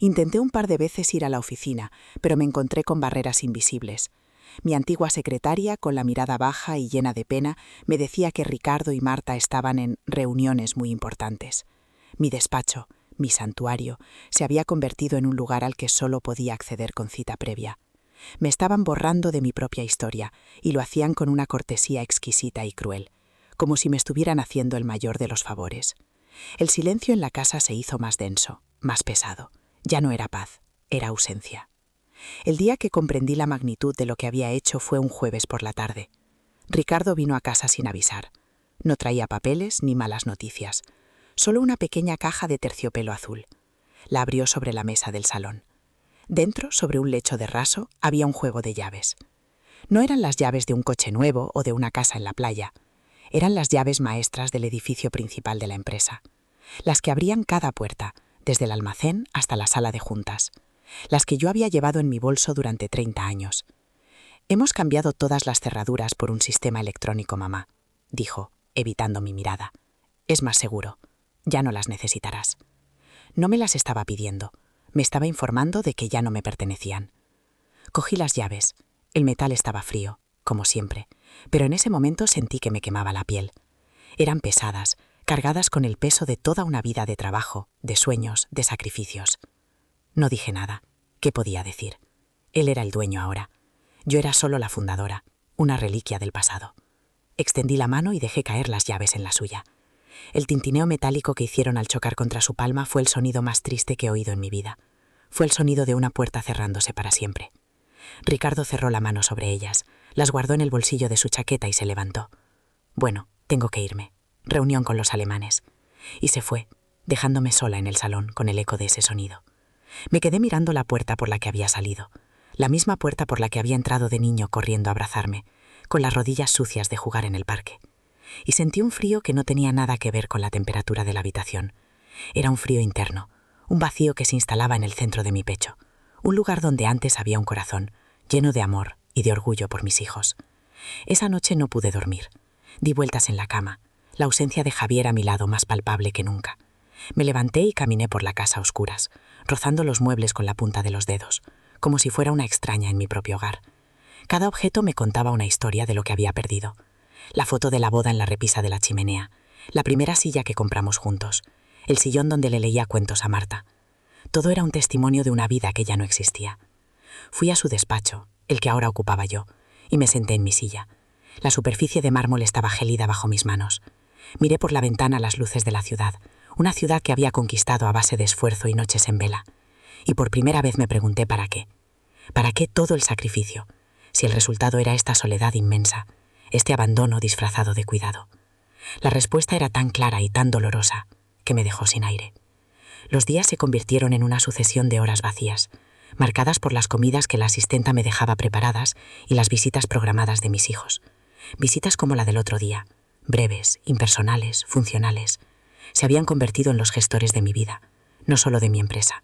[SPEAKER 3] Intenté un par de veces ir a la oficina, pero me encontré con barreras invisibles. Mi antigua secretaria, con la mirada baja y llena de pena, me decía que Ricardo y Marta estaban en reuniones muy importantes. Mi despacho, Mi santuario se había convertido en un lugar al que solo podía acceder con cita previa. Me estaban borrando de mi propia historia y lo hacían con una cortesía exquisita y cruel, como si me estuvieran haciendo el mayor de los favores. El silencio en la casa se hizo más denso, más pesado. Ya no era paz, era ausencia. El día que comprendí la magnitud de lo que había hecho fue un jueves por la tarde. Ricardo vino a casa sin avisar. No traía papeles ni malas noticias, solo una pequeña caja de terciopelo azul. La abrió sobre la mesa del salón. Dentro, sobre un lecho de raso, había un juego de llaves. No eran las llaves de un coche nuevo o de una casa en la playa. Eran las llaves maestras del edificio principal de la empresa. Las que abrían cada puerta, desde el almacén hasta la sala de juntas. Las que yo había llevado en mi bolso durante 30 años. «Hemos cambiado todas las cerraduras por un sistema electrónico, mamá», dijo, evitando mi mirada. «Es más seguro. Ya no las necesitarás». No me las estaba pidiendo. Me estaba informando de que ya no me pertenecían. Cogí las llaves. El metal estaba frío, como siempre, pero en ese momento sentí que me quemaba la piel. Eran pesadas, cargadas con el peso de toda una vida de trabajo, de sueños, de sacrificios. No dije nada. ¿Qué podía decir? Él era el dueño ahora. Yo era solo la fundadora, una reliquia del pasado. Extendí la mano y dejé caer las llaves en la suya. El tintineo metálico que hicieron al chocar contra su palma fue el sonido más triste que he oído en mi vida. Fue el sonido de una puerta cerrándose para siempre. Ricardo cerró la mano sobre ellas, las guardó en el bolsillo de su chaqueta y se levantó. «Bueno, tengo que irme. Reunión con los alemanes». Y se fue, dejándome sola en el salón con el eco de ese sonido. Me quedé mirando la puerta por la que había salido, la misma puerta por la que había entrado de niño corriendo a abrazarme, con las rodillas sucias de jugar en el parque. Y sentí un frío que no tenía nada que ver con la temperatura de la habitación. Era un frío interno, un vacío que se instalaba en el centro de mi pecho, un lugar donde antes había un corazón, lleno de amor y de orgullo por mis hijos. Esa noche no pude dormir. Di vueltas en la cama, la ausencia de Javier a mi lado más palpable que nunca. Me levanté y caminé por la casa a oscuras, rozando los muebles con la punta de los dedos, como si fuera una extraña en mi propio hogar. Cada objeto me contaba una historia de lo que había perdido. La foto de la boda en la repisa de la chimenea, la primera silla que compramos juntos, el sillón donde le leía cuentos a Marta. Todo era un testimonio de una vida que ya no existía. Fui a su despacho, el que ahora ocupaba yo, y me senté en mi silla. La superficie de mármol estaba gélida bajo mis manos. Miré por la ventana las luces de la ciudad, una ciudad que había conquistado a base de esfuerzo y noches en vela. Y por primera vez me pregunté ¿para qué? ¿Para qué todo el sacrificio? Si el resultado era esta soledad inmensa, este abandono disfrazado de cuidado. La respuesta era tan clara y tan dolorosa que me dejó sin aire. Los días se convirtieron en una sucesión de horas vacías, marcadas por las comidas que la asistenta me dejaba preparadas y las visitas programadas de mis hijos. Visitas como la del otro día, breves, impersonales, funcionales. Se habían convertido en los gestores de mi vida, no solo de mi empresa.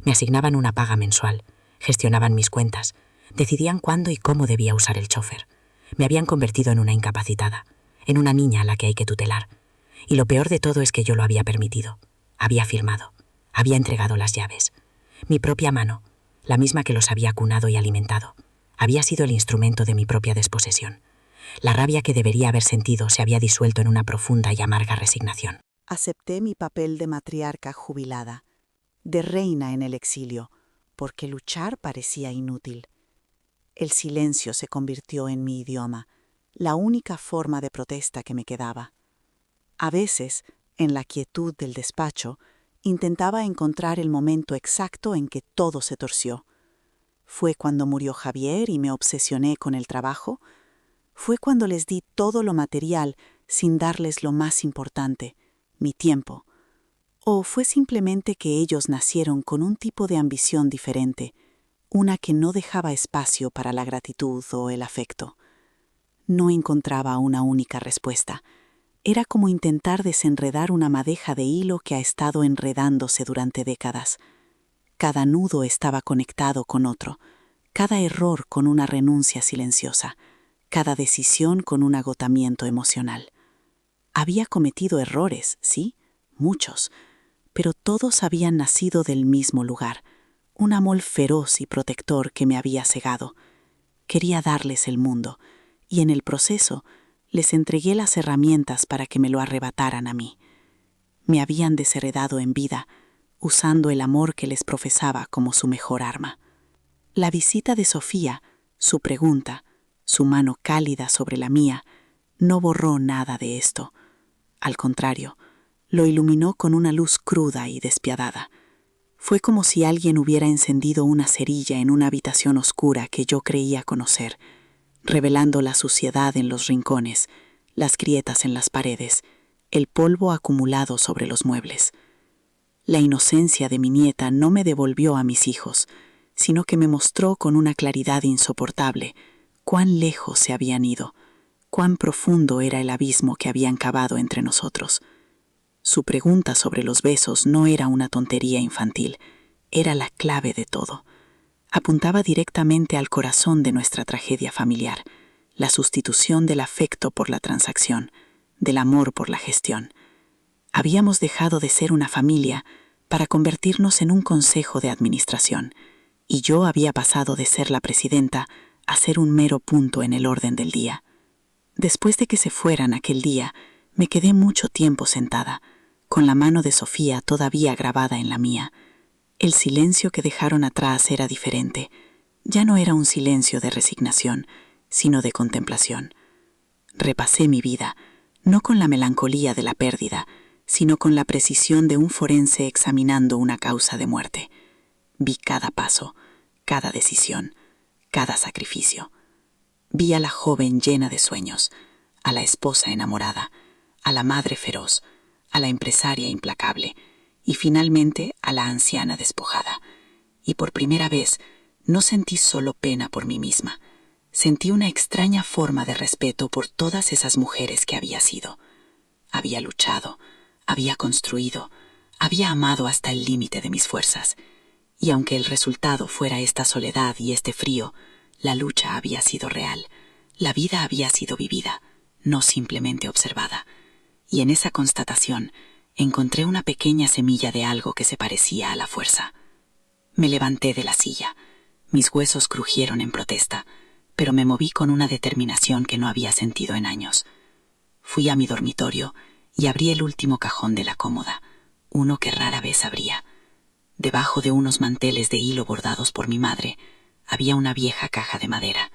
[SPEAKER 3] Me asignaban una paga mensual, gestionaban mis cuentas, decidían cuándo y cómo debía usar el chofer. Me habían convertido en una incapacitada, en una niña a la que hay que tutelar. Y lo peor de todo es que yo lo había permitido. Había firmado, había entregado las llaves. Mi propia mano, la misma que los había cunado y alimentado, había sido el instrumento de mi propia desposesión. La rabia que debería haber sentido se había disuelto en una profunda y amarga resignación.
[SPEAKER 4] Acepté mi papel de matriarca jubilada, de reina en el exilio, porque luchar parecía inútil. El silencio se convirtió en mi idioma, la única forma de protesta que me quedaba. A veces, en la quietud del despacho, intentaba encontrar el momento exacto en que todo se torció. ¿Fue cuando murió Javier y me obsesioné con el trabajo? ¿Fue cuando les di todo lo material sin darles lo más importante, mi tiempo? ¿O fue simplemente que ellos nacieron con un tipo de ambición diferente, una que no dejaba espacio para la gratitud o el afecto? No encontraba una única respuesta. Era como intentar desenredar una madeja de hilo que ha estado enredándose durante décadas. Cada nudo estaba conectado con otro, cada error con una renuncia silenciosa, cada decisión con un agotamiento emocional. Había cometido errores, sí, muchos, pero todos habían nacido del mismo lugar, un amor feroz y protector que me había cegado. Quería darles el mundo, y en el proceso les entregué las herramientas para que me lo arrebataran a mí. Me habían desheredado en vida,
[SPEAKER 1] usando el amor que les profesaba como su mejor arma. La visita de Sofía, su pregunta, su mano cálida sobre la mía, no borró nada de esto. Al contrario, lo iluminó con una luz cruda y despiadada. Fue como si alguien hubiera encendido una cerilla en una habitación oscura que yo creía conocer, revelando la suciedad en los rincones, las grietas en las paredes, el polvo acumulado sobre los muebles. La inocencia de mi nieta no me devolvió a mis hijos, sino que me mostró con una claridad insoportable cuán lejos se habían ido, cuán profundo era el abismo que habían cavado entre nosotros. Su pregunta sobre los besos no era una tontería infantil, era la clave de todo. Apuntaba directamente al corazón de nuestra tragedia familiar, la sustitución del afecto por la transacción, del amor por la gestión. Habíamos dejado de ser una familia para convertirnos en un consejo de administración, y yo había pasado de ser la presidenta a ser un mero punto en el orden del día. Después de que se fueran aquel día, me quedé mucho tiempo sentada, con la mano de Sofía todavía grabada en la mía. El silencio que dejaron atrás era diferente. Ya no era un silencio de resignación, sino de contemplación. Repasé mi vida, no con la melancolía de la pérdida, sino con la precisión de un forense examinando una causa de muerte. Vi cada paso, cada decisión, cada sacrificio. Vi a la joven llena de sueños, a la esposa enamorada, a la madre feroz, a la empresaria implacable y finalmente a la anciana despojada. Y por primera vez no sentí solo pena por mí misma, sentí una extraña forma de respeto por todas esas mujeres que había sido. Había luchado, había construido, había amado hasta el límite de mis fuerzas. Y aunque el resultado fuera esta soledad y este frío, la lucha había sido real, la vida había sido vivida, no simplemente observada. Y en esa constatación encontré una pequeña semilla de algo que se parecía a la fuerza. Me levanté de la silla, mis huesos crujieron en protesta, pero me moví con una determinación que no había sentido en años. Fui a mi dormitorio y abrí el último cajón de la cómoda, uno que rara vez abría. Debajo de unos manteles de hilo bordados por mi madre, había una vieja caja de madera.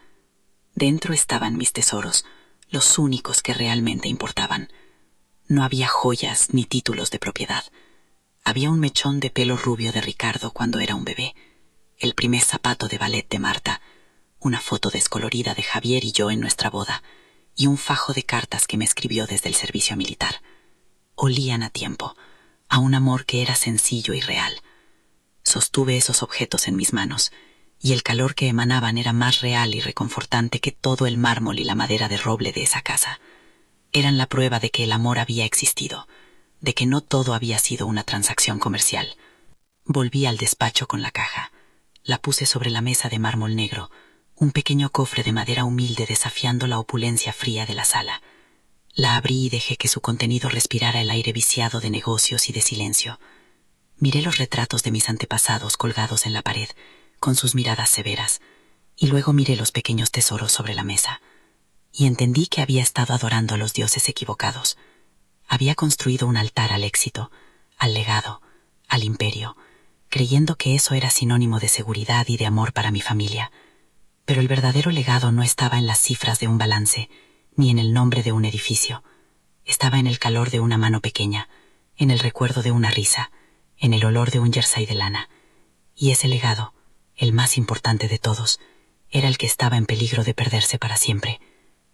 [SPEAKER 1] Dentro estaban mis tesoros, los únicos que realmente importaban. No había joyas ni títulos de propiedad. Había un mechón de pelo rubio de Ricardo cuando era un bebé, el primer zapato de ballet de Marta, una foto descolorida de Javier y yo en nuestra boda, y un fajo de cartas que me escribió desde el servicio militar. Olían a tiempo, a un amor que era sencillo y real. Sostuve esos objetos en mis manos, y el calor que emanaban era más real y reconfortante que todo el mármol y la madera de roble de esa casa. Eran la prueba de que el amor había existido, de que no todo había sido una transacción comercial. Volví al despacho con la caja. La puse sobre la mesa de mármol negro, un pequeño cofre de madera humilde desafiando la opulencia fría de la sala. La abrí y dejé que su contenido respirara el aire viciado de negocios y de silencio. Miré los retratos de mis antepasados colgados en la pared, con sus miradas severas, y luego miré los pequeños tesoros sobre la mesa. Y entendí que había estado adorando a los dioses equivocados. Había construido un altar al éxito, al legado, al imperio, creyendo que eso era sinónimo de seguridad y de amor para mi familia. Pero el verdadero legado no estaba en las cifras de un balance, ni en el nombre de un edificio. Estaba en el calor de una mano pequeña, en el recuerdo de una risa, en el olor de un jersey de lana. Y ese legado, el más importante de todos, era el que estaba en peligro de perderse para siempre,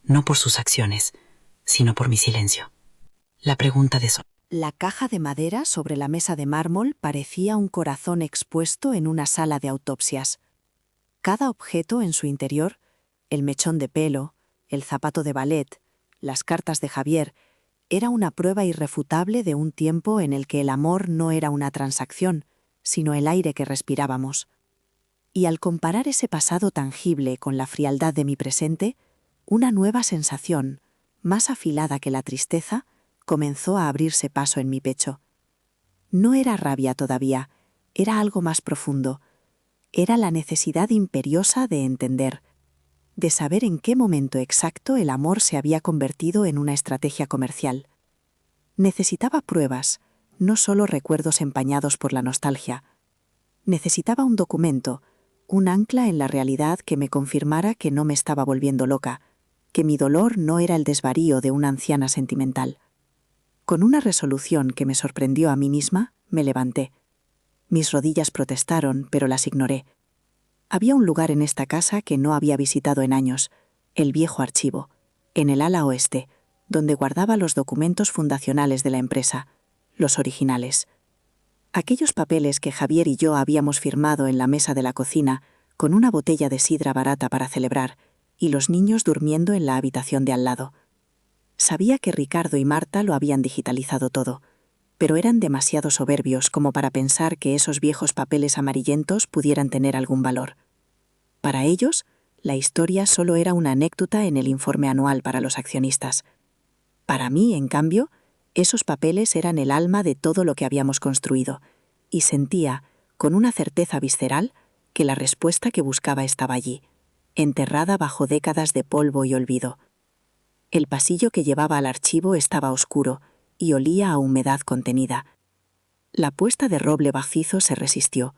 [SPEAKER 1] no por sus acciones, sino por mi silencio. La pregunta de Sol.
[SPEAKER 4] La caja de madera sobre la mesa de mármol parecía un corazón expuesto en una sala de autopsias. Cada objeto en su interior, el mechón de pelo, el zapato de ballet, las cartas de Javier, era una prueba irrefutable de un tiempo en el que el amor no era una transacción, sino el aire que respirábamos. Y al comparar ese pasado tangible con la frialdad de mi presente, una nueva sensación, más afilada que la tristeza, comenzó a abrirse paso en mi pecho. No era rabia todavía, era algo más profundo. Era la necesidad imperiosa de entender, de saber en qué momento exacto el amor se había convertido en una estrategia comercial. Necesitaba pruebas,
[SPEAKER 1] no solo recuerdos empañados por la nostalgia. Necesitaba un documento, un ancla en la realidad que me confirmara que no me estaba volviendo loca, que mi dolor no era el desvarío de una anciana sentimental. Con una resolución que me sorprendió a mí misma, me levanté. Mis rodillas protestaron, pero las ignoré. Había un lugar en esta casa que no había visitado en años, el viejo archivo, en el ala oeste, donde guardaba los documentos fundacionales de la empresa, los originales. Aquellos papeles que Javier y yo habíamos firmado en la mesa de la cocina con una botella de sidra barata para celebrar y los niños durmiendo en la habitación de al lado. Sabía que Ricardo y Marta lo habían digitalizado todo, pero eran demasiado soberbios como para pensar que esos viejos papeles amarillentos pudieran tener algún valor. Para ellos, la historia solo era una anécdota en el informe anual para los accionistas. Para mí, en cambio, esos papeles eran el alma de todo lo que habíamos construido, y sentía, con una certeza visceral, que la respuesta que buscaba estaba allí, enterrada bajo décadas de polvo y olvido. El pasillo que llevaba al archivo estaba oscuro y olía a humedad contenida. La puesta de roble macizo se resistió.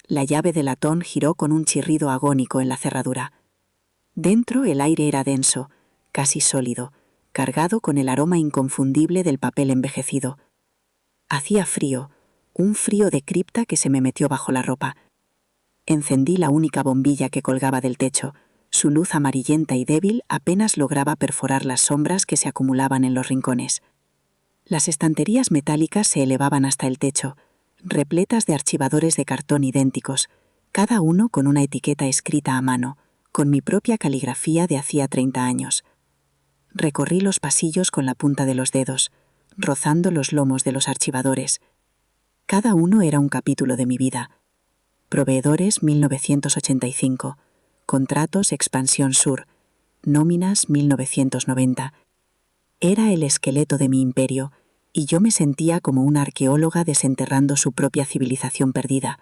[SPEAKER 1] La llave de latón giró con un chirrido agónico en la cerradura. Dentro el aire era denso, casi sólido, cargado con el aroma inconfundible del papel envejecido. Hacía frío, un frío de cripta que se me metió bajo la ropa. Encendí la única bombilla que colgaba del techo. Su luz amarillenta y débil apenas lograba perforar las sombras que se acumulaban en los rincones. Las estanterías metálicas se elevaban hasta el techo, repletas de archivadores de cartón idénticos, cada uno con una etiqueta escrita a mano, con mi propia caligrafía de hacía 30 años. Recorrí los pasillos con la punta de los dedos, rozando los lomos de los archivadores. Cada uno era un capítulo de mi vida. Proveedores 1985, contratos Expansión Sur, nóminas 1990. Era el esqueleto de mi imperio, y yo me sentía como una arqueóloga desenterrando su propia civilización perdida,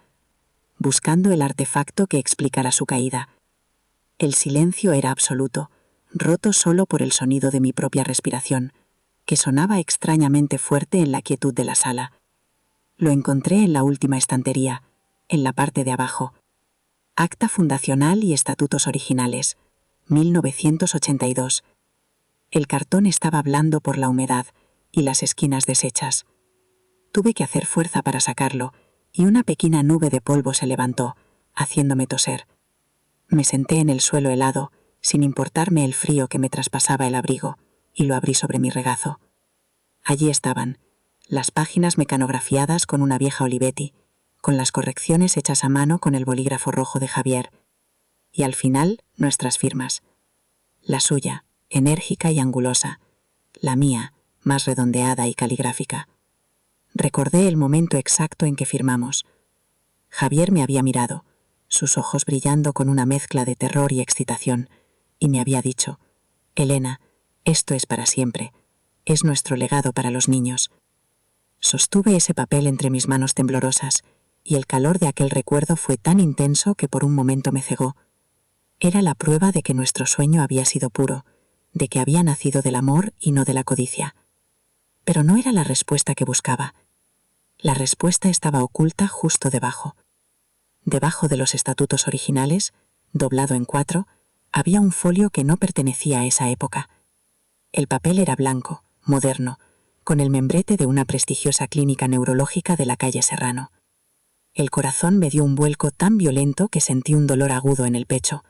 [SPEAKER 1] buscando el artefacto que explicara su caída. El silencio era absoluto, roto solo por el sonido de mi propia respiración, que sonaba extrañamente fuerte en la quietud de la sala. Lo encontré en la última estantería, en la parte de abajo. Acta fundacional y estatutos originales, 1982. El cartón estaba blando por la humedad y las esquinas deshechas. Tuve que hacer fuerza para sacarlo, y una pequeña nube de polvo se levantó, haciéndome toser. Me senté en el suelo helado, sin importarme el frío que me traspasaba el abrigo, y lo abrí sobre mi regazo. Allí estaban, las páginas mecanografiadas con una vieja Olivetti, con las correcciones hechas a mano con el bolígrafo rojo de Javier, y al final nuestras firmas. La suya, enérgica y angulosa, la mía, más redondeada y caligráfica. Recordé el momento exacto en que firmamos. Javier me había mirado, sus ojos brillando con una mezcla de terror y excitación, y me había dicho: «Elena, esto es para siempre, es nuestro legado para los niños». Sostuve ese papel entre mis manos temblorosas, y el calor de aquel recuerdo fue tan intenso que por un momento me cegó. Era la prueba de que nuestro sueño había sido puro, de que había nacido del amor y no de la codicia. Pero no era la respuesta que buscaba. La respuesta estaba oculta justo debajo. Debajo de los estatutos originales, doblado en 4, había un folio que no pertenecía a esa época. El papel era blanco, moderno, con el membrete de una prestigiosa clínica neurológica de la calle Serrano. El corazón me dio un vuelco tan violento que sentí un dolor agudo en el pecho.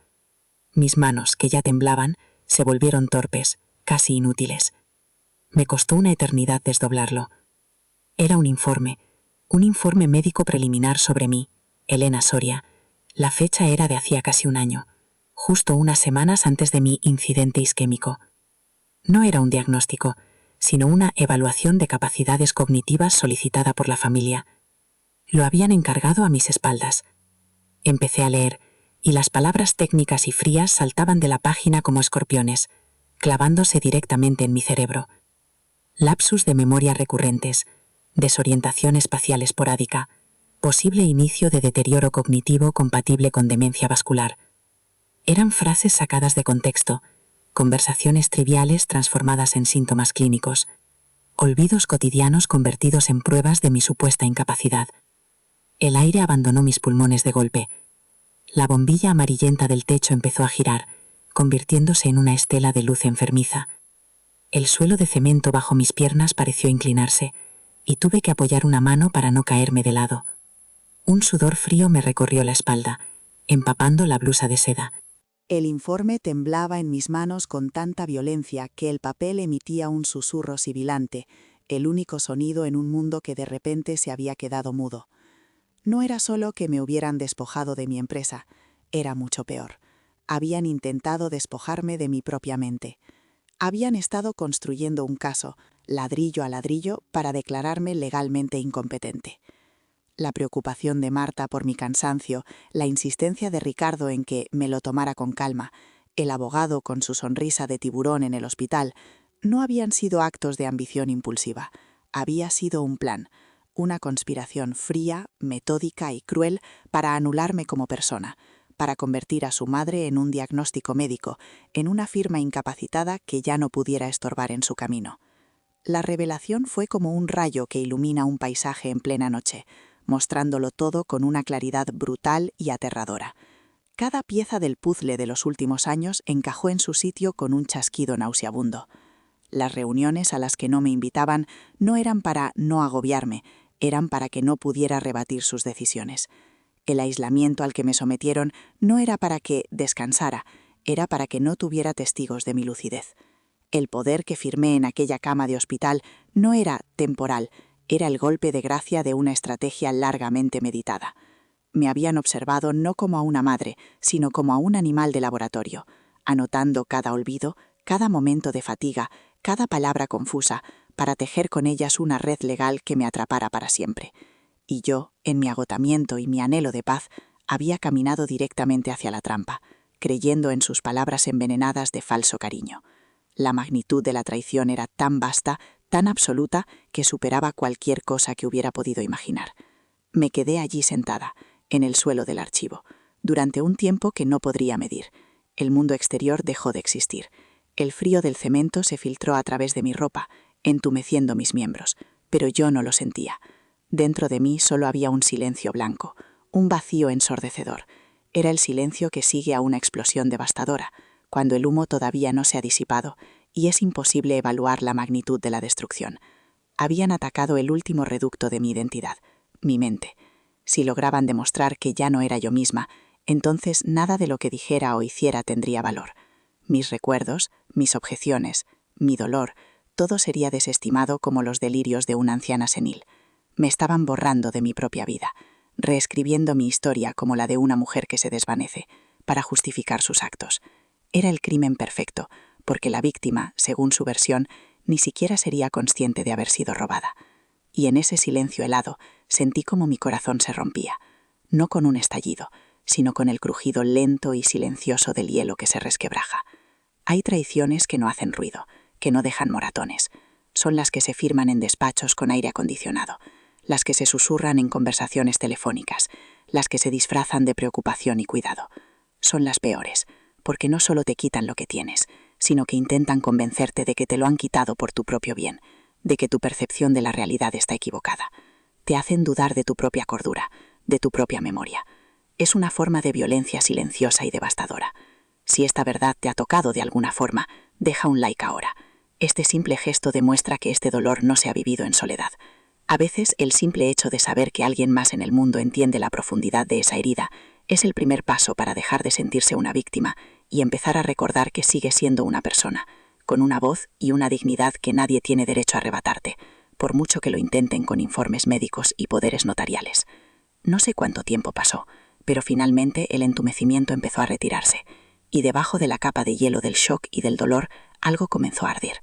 [SPEAKER 1] Mis manos, que ya temblaban, se volvieron torpes, casi inútiles. Me costó una eternidad desdoblarlo. Era un informe médico preliminar sobre mí, Elena Soria. La fecha era de hacía casi un año, justo unas semanas antes de mi incidente isquémico. No era un diagnóstico, sino una evaluación de capacidades cognitivas solicitada por la familia. Lo habían encargado a mis espaldas. Empecé a leer, y las palabras técnicas y frías saltaban de la página como escorpiones, clavándose directamente en mi cerebro. Lapsus de memoria recurrentes, desorientación espacial esporádica, posible inicio de deterioro cognitivo compatible con demencia vascular. Eran frases sacadas de contexto, conversaciones triviales transformadas en síntomas clínicos.
[SPEAKER 2] olvidos cotidianos convertidos en pruebas de mi supuesta incapacidad. El aire abandonó mis pulmones de golpe. La bombilla amarillenta del techo empezó a girar, convirtiéndose en una estela de luz enfermiza. El suelo de cemento bajo mis piernas pareció inclinarse, y tuve que apoyar una mano para no caerme de lado. Un sudor frío me recorrió la espalda, empapando la blusa de seda.
[SPEAKER 1] El informe temblaba en mis manos con tanta violencia que el papel emitía un susurro sibilante, el único sonido en un mundo que de repente se había quedado mudo. No era solo que me hubieran despojado de mi empresa, era mucho peor. Habían intentado despojarme de mi propia mente. Habían estado construyendo un caso, ladrillo a ladrillo, para declararme legalmente incompetente. La preocupación de Marta por mi cansancio, la insistencia de Ricardo en que me lo tomara con calma, el abogado con su sonrisa de tiburón en el hospital, no habían sido actos de ambición impulsiva. Había sido un plan, una conspiración fría, metódica y cruel para anularme como persona, para convertir a su madre en un diagnóstico médico, en una firma incapacitada que ya no pudiera estorbar en su camino. La revelación fue como un rayo que ilumina un paisaje en plena noche, mostrándolo todo con una claridad brutal y aterradora. Cada pieza del puzzle de los últimos años encajó en su sitio con un chasquido nauseabundo. Las reuniones a las que no me invitaban no eran para no agobiarme, eran para que no pudiera rebatir sus decisiones. El aislamiento al que me sometieron no era para que descansara, era para que no tuviera testigos de mi lucidez. El poder que firmé en aquella cama de hospital no era temporal, era el golpe de gracia de una estrategia largamente meditada. Me habían observado no como a una madre, sino como a un animal de laboratorio, anotando cada olvido, cada momento de fatiga, cada palabra confusa, para tejer con ellas una red legal que me atrapara para siempre. Y yo, en mi agotamiento y mi anhelo de paz, había caminado directamente hacia la trampa, creyendo en sus palabras envenenadas de falso cariño. La magnitud de la traición era tan vasta, tan absoluta, que superaba cualquier cosa que hubiera podido imaginar. Me quedé allí sentada, en el suelo del archivo, durante un tiempo que no podría medir. El mundo exterior dejó de existir. El frío del cemento se filtró a través de mi ropa, entumeciendo mis miembros, pero yo no lo sentía. Dentro de mí solo había un silencio blanco, un vacío ensordecedor. Era el silencio que sigue a una explosión devastadora, cuando el humo todavía no se ha disipado y es imposible evaluar la magnitud de la destrucción. Habían atacado el último reducto de mi identidad, mi mente. Si lograban demostrar que ya no era yo misma, entonces nada de lo que dijera o hiciera tendría valor. Mis recuerdos, mis objeciones, mi dolor, todo sería desestimado como los delirios de una anciana senil. Me estaban borrando de mi propia vida, reescribiendo mi historia como la de una mujer que se desvanece, para justificar sus actos. Era el crimen perfecto, porque la víctima, según su versión, ni siquiera sería consciente de haber sido robada. Y en ese silencio helado sentí como mi corazón se rompía, no con un estallido, sino con el crujido lento y silencioso del hielo que se resquebraja. Hay traiciones que no hacen ruido, que no dejan moratones. Son las que se firman en despachos con aire acondicionado, las que se susurran en conversaciones telefónicas, las que se disfrazan de preocupación y cuidado. Son las peores, porque no solo te quitan lo que tienes, sino que intentan convencerte de que te lo han quitado por tu propio bien, de que tu percepción de la realidad está equivocada. Te hacen dudar de tu propia cordura, de tu propia memoria. Es una forma de violencia silenciosa y devastadora. Si esta verdad te ha tocado de alguna forma, deja un like ahora. Este simple gesto demuestra que este dolor no se ha vivido en soledad. A veces, el simple hecho de saber que alguien más en el mundo entiende la profundidad de esa herida es el primer paso para dejar de sentirse una víctima y empezar a recordar que sigue siendo una persona, con una voz y una dignidad que nadie tiene derecho a arrebatarte, por mucho que lo intenten con informes médicos y poderes notariales. No sé cuánto tiempo pasó, pero finalmente el entumecimiento empezó a retirarse, y debajo de la capa de hielo del shock y del dolor algo comenzó a arder.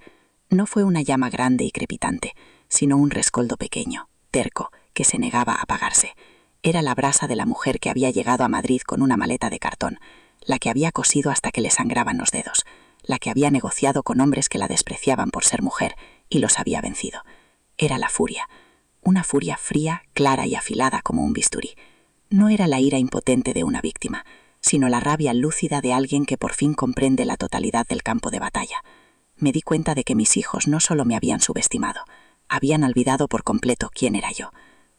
[SPEAKER 1] No fue una llama grande y crepitante, sino un rescoldo pequeño, terco, que se negaba a apagarse. Era la brasa de la mujer que había llegado a Madrid con una maleta de cartón, la que había cosido hasta que le sangraban los dedos, la que había negociado con hombres que la despreciaban por ser mujer y los había vencido. Era la furia, una furia fría, clara y afilada como un bisturí. No era la ira impotente de una víctima, sino la rabia lúcida de alguien que por fin comprende la totalidad del campo de batalla.
[SPEAKER 2] Me di cuenta de que mis hijos no solo me habían subestimado, habían olvidado por completo quién era yo.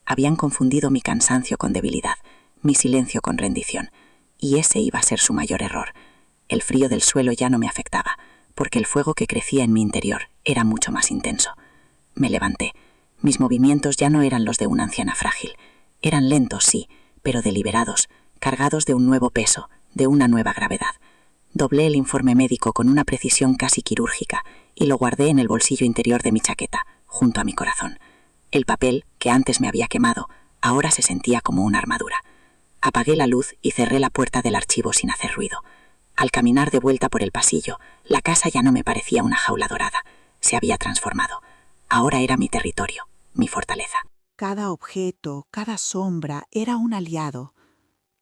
[SPEAKER 2] Habían confundido mi cansancio con debilidad, mi silencio con rendición, y ese iba a ser su mayor error. El frío del suelo ya no me afectaba, porque el fuego que crecía en mi interior era mucho más intenso. Me levanté. Mis movimientos ya no eran los de una anciana frágil. Eran lentos, sí, pero deliberados, cargados de un nuevo peso, de una nueva gravedad. Doblé el informe médico con una precisión casi quirúrgica y lo guardé en el bolsillo interior de mi chaqueta, junto a mi corazón. El papel, que antes me había quemado, ahora se sentía como una armadura. Apagué la luz y cerré la puerta del archivo sin hacer ruido. Al caminar de vuelta por el pasillo, la casa ya no me parecía una jaula dorada. Se había transformado. Ahora era mi territorio, mi fortaleza.
[SPEAKER 3] Cada objeto, cada sombra era un aliado.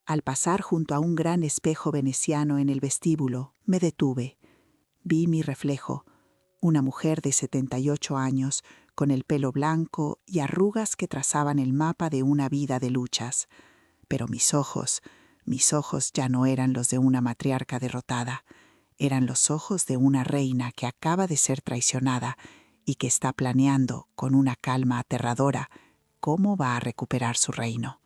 [SPEAKER 3] Al pasar junto a un gran espejo veneciano en el vestíbulo, me detuve. Vi mi reflejo, una mujer de 78 años, con el pelo blanco y arrugas que trazaban el mapa de una vida de luchas. Pero mis ojos ya no eran los de una matriarca derrotada. Eran los ojos de una reina que acaba de ser traicionada y que está planeando, con una calma aterradora, cómo va a recuperar su reino.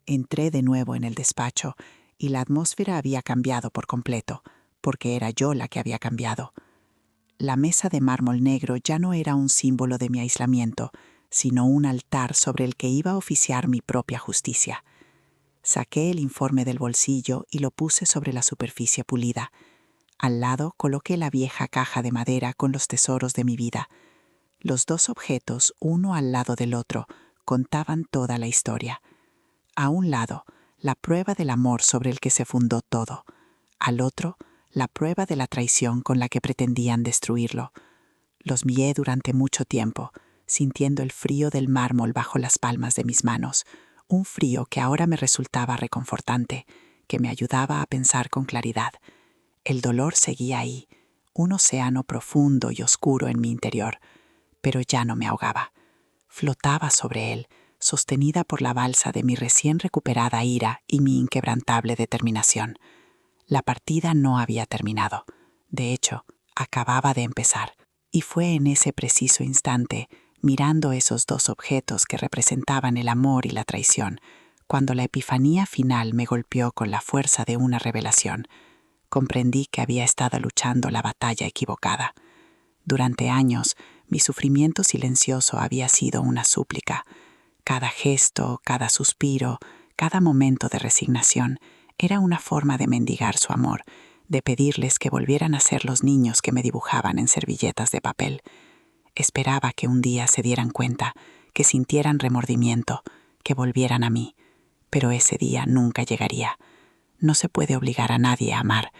[SPEAKER 3] Entré de nuevo en el despacho y la atmósfera había cambiado por completo, porque era yo la que había cambiado. La mesa de mármol negro ya no era un símbolo de mi aislamiento, sino un altar sobre el que iba a oficiar mi propia justicia. Saqué el informe del bolsillo y lo puse sobre la superficie pulida. Al lado coloqué la vieja caja de madera con los tesoros de mi vida. Los dos objetos, uno al lado del otro, contaban toda la historia. A un lado, la prueba del amor sobre el que se fundó todo. Al otro, la prueba de la traición con la que pretendían destruirlo. Los miré durante mucho tiempo, sintiendo el frío del mármol bajo las palmas de mis manos, un frío que ahora me resultaba reconfortante, que me ayudaba a pensar con claridad. El dolor seguía ahí, un océano profundo y oscuro en mi interior, pero ya no me ahogaba. Flotaba sobre él, sostenida por la balsa de mi recién recuperada ira y mi inquebrantable determinación. La partida no había terminado. De hecho, acababa de empezar. Y fue en ese preciso instante, mirando esos dos objetos que representaban el amor y la traición, cuando la epifanía final me golpeó con la fuerza de una revelación. Comprendí que había estado luchando la batalla equivocada. Durante años, mi sufrimiento silencioso había sido una súplica. Cada gesto, cada suspiro, cada momento de resignación era una forma de mendigar su amor, de pedirles que volvieran a ser los niños que me dibujaban en servilletas de papel. Esperaba que un día se dieran cuenta, que sintieran remordimiento, que volvieran a mí, pero ese día nunca llegaría. No se puede obligar a nadie a amar,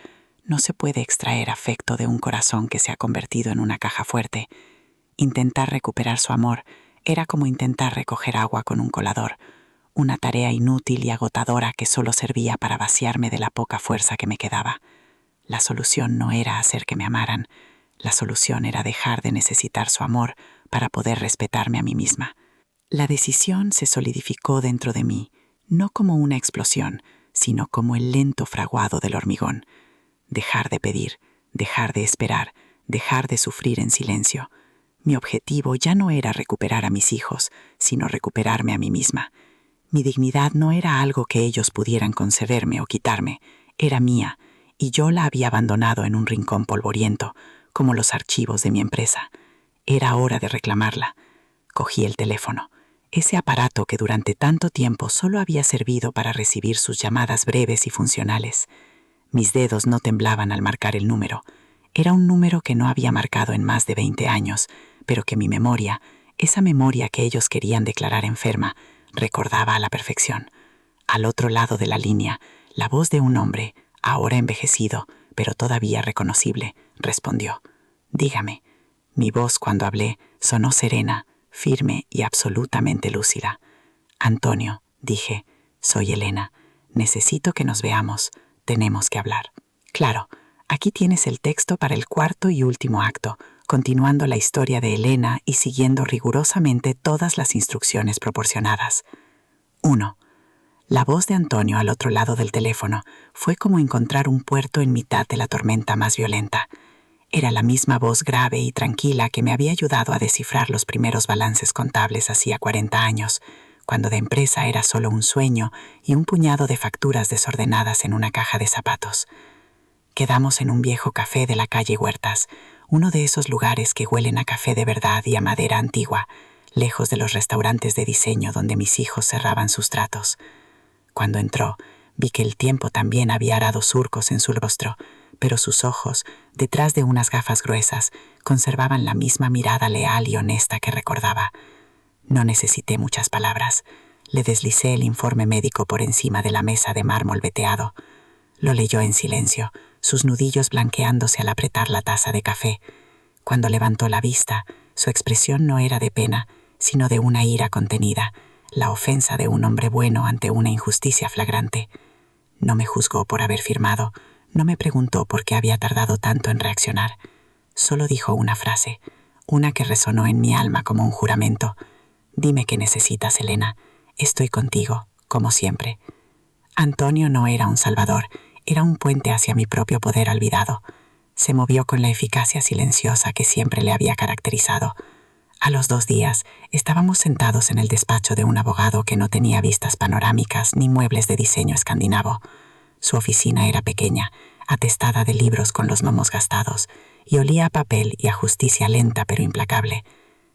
[SPEAKER 3] no se puede extraer afecto de un corazón que se ha convertido en una caja fuerte. Intentar recuperar su amor era como intentar recoger agua con un colador, una tarea inútil y agotadora que solo servía para vaciarme de la poca fuerza que me quedaba. La solución no era hacer que me amaran, la solución era dejar de necesitar su amor para poder respetarme a mí misma. La decisión se solidificó dentro de mí, no como una explosión, sino como el lento fraguado del hormigón. Dejar de pedir, dejar de esperar, dejar de sufrir en silencio. Mi objetivo ya no era recuperar a mis hijos, sino recuperarme a mí misma. Mi dignidad no era algo que ellos pudieran concederme o quitarme, era mía, y yo la había abandonado en un rincón polvoriento, como los archivos de mi empresa. Era hora de reclamarla. Cogí el teléfono, ese aparato que durante tanto tiempo solo había servido para recibir sus llamadas breves y funcionales. Mis dedos no temblaban al marcar el número. Era un número que no había marcado en más de 20 años, pero que mi memoria, esa memoria que ellos querían declarar enferma, recordaba a la perfección. Al otro lado de la línea, la voz de un hombre, ahora envejecido, pero todavía reconocible, respondió. «Dígame». Mi voz, cuando hablé, sonó serena, firme y absolutamente lúcida. «Antonio», dije, «soy Elena. Necesito que nos veamos. Tenemos que hablar». «Claro, aquí tienes el texto para el cuarto y último acto», continuando la historia de Elena y siguiendo rigurosamente todas las instrucciones proporcionadas. 1. La voz de Antonio al otro lado del teléfono fue como encontrar un puerto en mitad de la tormenta más violenta.
[SPEAKER 2] Era la misma voz grave y tranquila que me había ayudado a descifrar los primeros balances contables hacía 40 años, cuando de empresa era solo un sueño y un puñado de facturas desordenadas en una caja de zapatos. Quedamos en un viejo café de la calle Huertas, uno de esos lugares que huelen a café de verdad y a madera antigua, lejos de los restaurantes de diseño donde mis hijos cerraban sus tratos. Cuando entró, vi que el tiempo también había arado surcos en su rostro, pero sus ojos, detrás de unas gafas gruesas, conservaban la misma mirada leal y honesta que recordaba. No necesité muchas palabras. Le deslicé el informe médico por encima de la mesa de mármol veteado. Lo leyó en silencio, sus nudillos blanqueándose al apretar la taza de café. Cuando levantó la vista, su expresión no era de pena, sino de una ira contenida, la ofensa de un hombre bueno ante una injusticia flagrante. No me juzgó por haber firmado, no me preguntó por qué había tardado tanto en reaccionar. Solo dijo una frase, una que resonó en mi alma como un juramento. «Dime qué necesitas, Elena. Estoy contigo, como siempre». Antonio no era un salvador, era un puente hacia mi propio poder olvidado. Se movió con la eficacia silenciosa que siempre le había caracterizado. A los 2 días, estábamos sentados en el despacho de un abogado que no tenía vistas panorámicas ni muebles de diseño escandinavo. Su oficina era pequeña, atestada de libros con los gnomos gastados, y olía a papel y a justicia lenta pero implacable.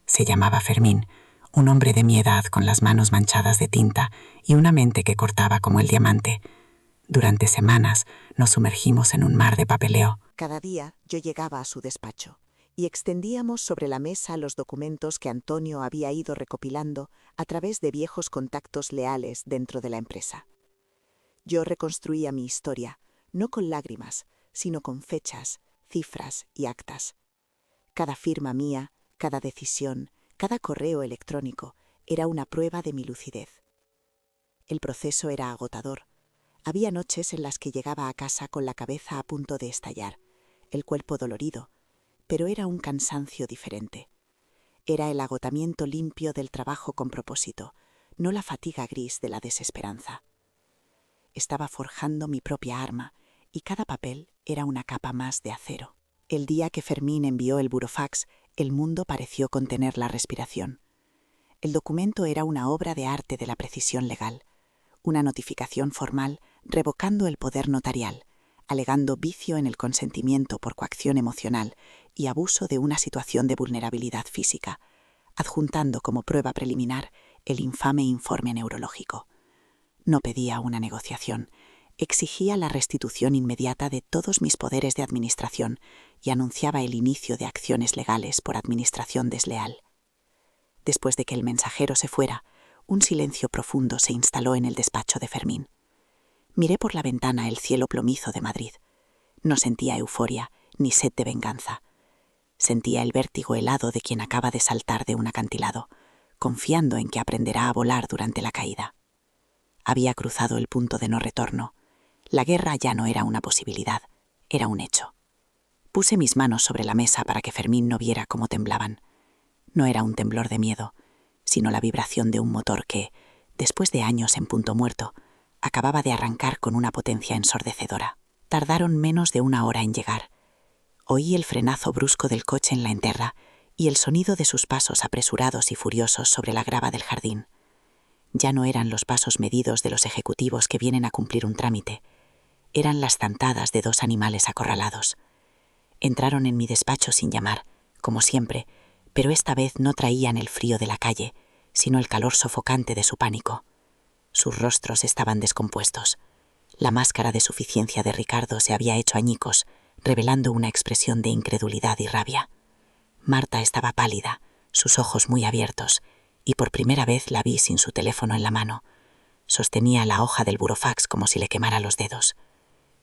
[SPEAKER 2] Se llamaba Fermín, un hombre de mi edad con las manos manchadas de tinta y una mente que cortaba como el diamante. Durante semanas nos sumergimos en un mar de papeleo.
[SPEAKER 4] Cada día yo llegaba a su despacho y extendíamos sobre la mesa los documentos que Antonio había ido recopilando a través de viejos contactos leales dentro de la empresa. Yo reconstruía mi historia, no con lágrimas, sino con fechas, cifras y actas. Cada firma mía, cada decisión, cada correo electrónico era una prueba de mi lucidez. El proceso era agotador. Había noches en las que llegaba a casa con la cabeza a punto de estallar, el cuerpo dolorido, pero era un cansancio diferente. Era el agotamiento limpio del trabajo con propósito, no la fatiga gris de la desesperanza. Estaba forjando mi propia arma y cada papel era una capa más de acero. El día que Fermín envió el burofax, el mundo pareció contener la respiración. El documento era una obra de arte de la precisión legal, una notificación formal revocando el poder notarial, alegando vicio en el consentimiento por coacción emocional y abuso de una situación de vulnerabilidad física, adjuntando como prueba preliminar el infame informe neurológico. No pedía una negociación, exigía la restitución inmediata de todos mis poderes de administración y anunciaba el inicio de acciones legales por administración desleal. Después de que el mensajero se fuera, un silencio profundo se instaló en el despacho de Fermín. Miré por la ventana el cielo plomizo de Madrid. No sentía euforia ni sed de venganza. Sentía el vértigo helado de quien acaba de saltar de un acantilado, confiando en que aprenderá a volar durante la caída. Había cruzado el punto de no retorno. La guerra ya no era una posibilidad, era un hecho. Puse mis manos sobre la mesa para que Fermín no viera cómo temblaban. No era un temblor de miedo, sino la vibración de un motor que, después de años en punto muerto, acababa de arrancar con una potencia ensordecedora. Tardaron menos de 1 hora en llegar. Oí el frenazo brusco del coche en la enterra y el sonido de sus pasos apresurados y furiosos sobre la grava del jardín. Ya no eran los pasos medidos de los ejecutivos que vienen a cumplir un trámite. Eran las zantadas de 2 animales acorralados. Entraron en mi despacho sin llamar, como siempre, pero esta vez no traían el frío de la calle, sino el calor sofocante de su pánico. Sus rostros estaban descompuestos. La máscara de suficiencia de Ricardo se había hecho añicos, revelando una expresión de incredulidad y rabia. Marta estaba pálida, sus ojos muy abiertos, y por primera vez la vi sin su teléfono en la mano. Sostenía la hoja del burofax como si le quemara los dedos.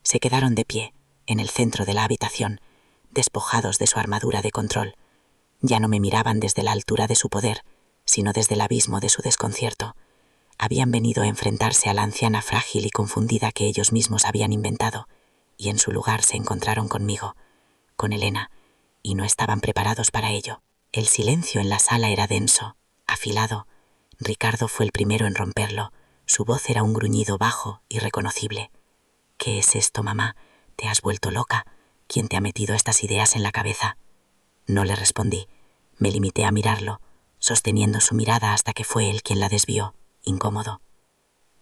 [SPEAKER 4] Se quedaron de pie, en el centro de la habitación, despojados de su armadura de control. Ya no me miraban desde la altura de su poder, sino desde el abismo de su desconcierto. Habían venido a enfrentarse a la anciana frágil y confundida que ellos mismos habían inventado, y en su lugar se encontraron conmigo, con Elena, y no estaban preparados para ello. El silencio en la sala era denso, afilado. Ricardo fue el primero en romperlo. Su voz era un gruñido bajo y reconocible. «¿Qué es esto, mamá? ¿Te has vuelto loca?
[SPEAKER 2] ¿Quién te ha metido estas ideas en la cabeza? No le respondí. Me limité a mirarlo, sosteniendo su mirada hasta que fue él quien la desvió, incómodo.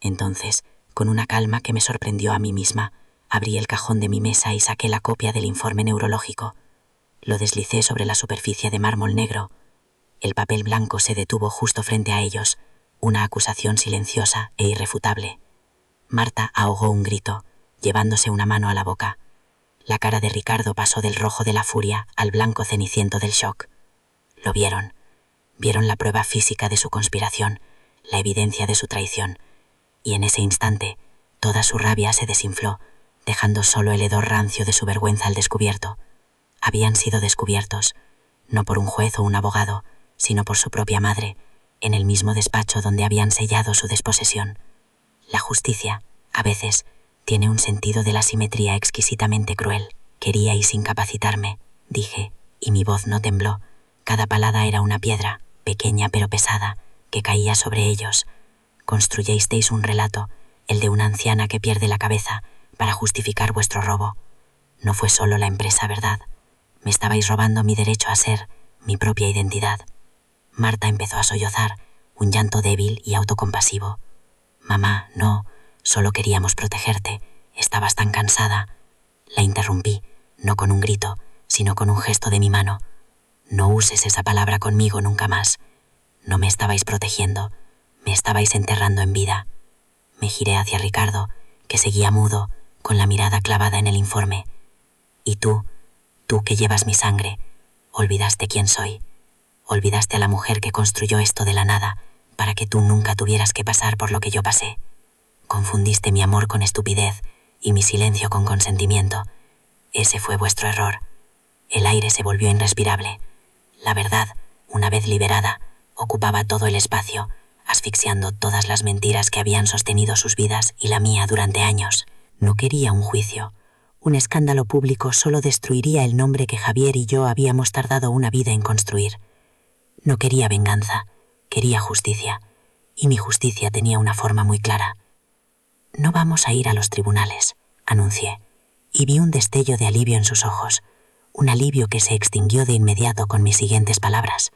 [SPEAKER 2] Entonces, con una calma que me sorprendió a mí misma, abrí el cajón de mi mesa y saqué la copia del informe neurológico. Lo deslicé sobre la superficie de mármol negro. El papel blanco se detuvo justo frente a ellos, una acusación silenciosa e irrefutable. Marta ahogó un grito, llevándose una mano a la boca. La cara de Ricardo pasó del rojo de la furia al blanco ceniciento del shock. Lo vieron. Vieron la prueba física de su conspiración, la evidencia de su traición. Y en ese instante, toda su rabia se desinfló, dejando solo el hedor rancio de su vergüenza al descubierto. Habían sido descubiertos, no por un juez o un abogado, sino por su propia madre, en el mismo despacho donde habían sellado su desposesión. La justicia, a veces, tiene un sentido de la simetría exquisitamente cruel. Queríais incapacitarme, dije, y mi voz no tembló. Cada palabra era una piedra, pequeña pero pesada, que caía sobre ellos. Construyesteis un relato, el de una anciana que pierde la cabeza, para justificar vuestro robo. No fue solo la empresa, ¿verdad? Me estabais robando mi derecho a ser, mi propia identidad. Marta empezó a sollozar, un llanto débil y autocompasivo. Mamá, no, solo queríamos protegerte. Estabas tan cansada. La interrumpí, no con un grito, sino con un gesto de mi mano. No uses esa palabra conmigo nunca más. No me estabais protegiendo, me estabais enterrando en vida. Me giré hacia Ricardo, que seguía mudo, con la mirada clavada en el informe. Y tú que llevas mi sangre, olvidaste quién soy. Olvidaste a la mujer que construyó esto de la nada, para que tú nunca tuvieras que pasar por lo que yo pasé. Confundiste mi amor con estupidez y mi silencio con consentimiento. Ese fue vuestro error. El aire se volvió irrespirable. La verdad, una vez liberada, ocupaba todo el espacio, asfixiando todas las mentiras que habían sostenido sus vidas y la mía durante años. No quería un juicio. Un escándalo público solo destruiría el nombre que Javier y yo habíamos tardado una vida en construir. No quería venganza, quería justicia, y mi justicia tenía una forma muy clara. No vamos a ir a los tribunales, anuncié, y vi un destello de alivio en sus ojos, un alivio que se extinguió de inmediato con mis siguientes palabras.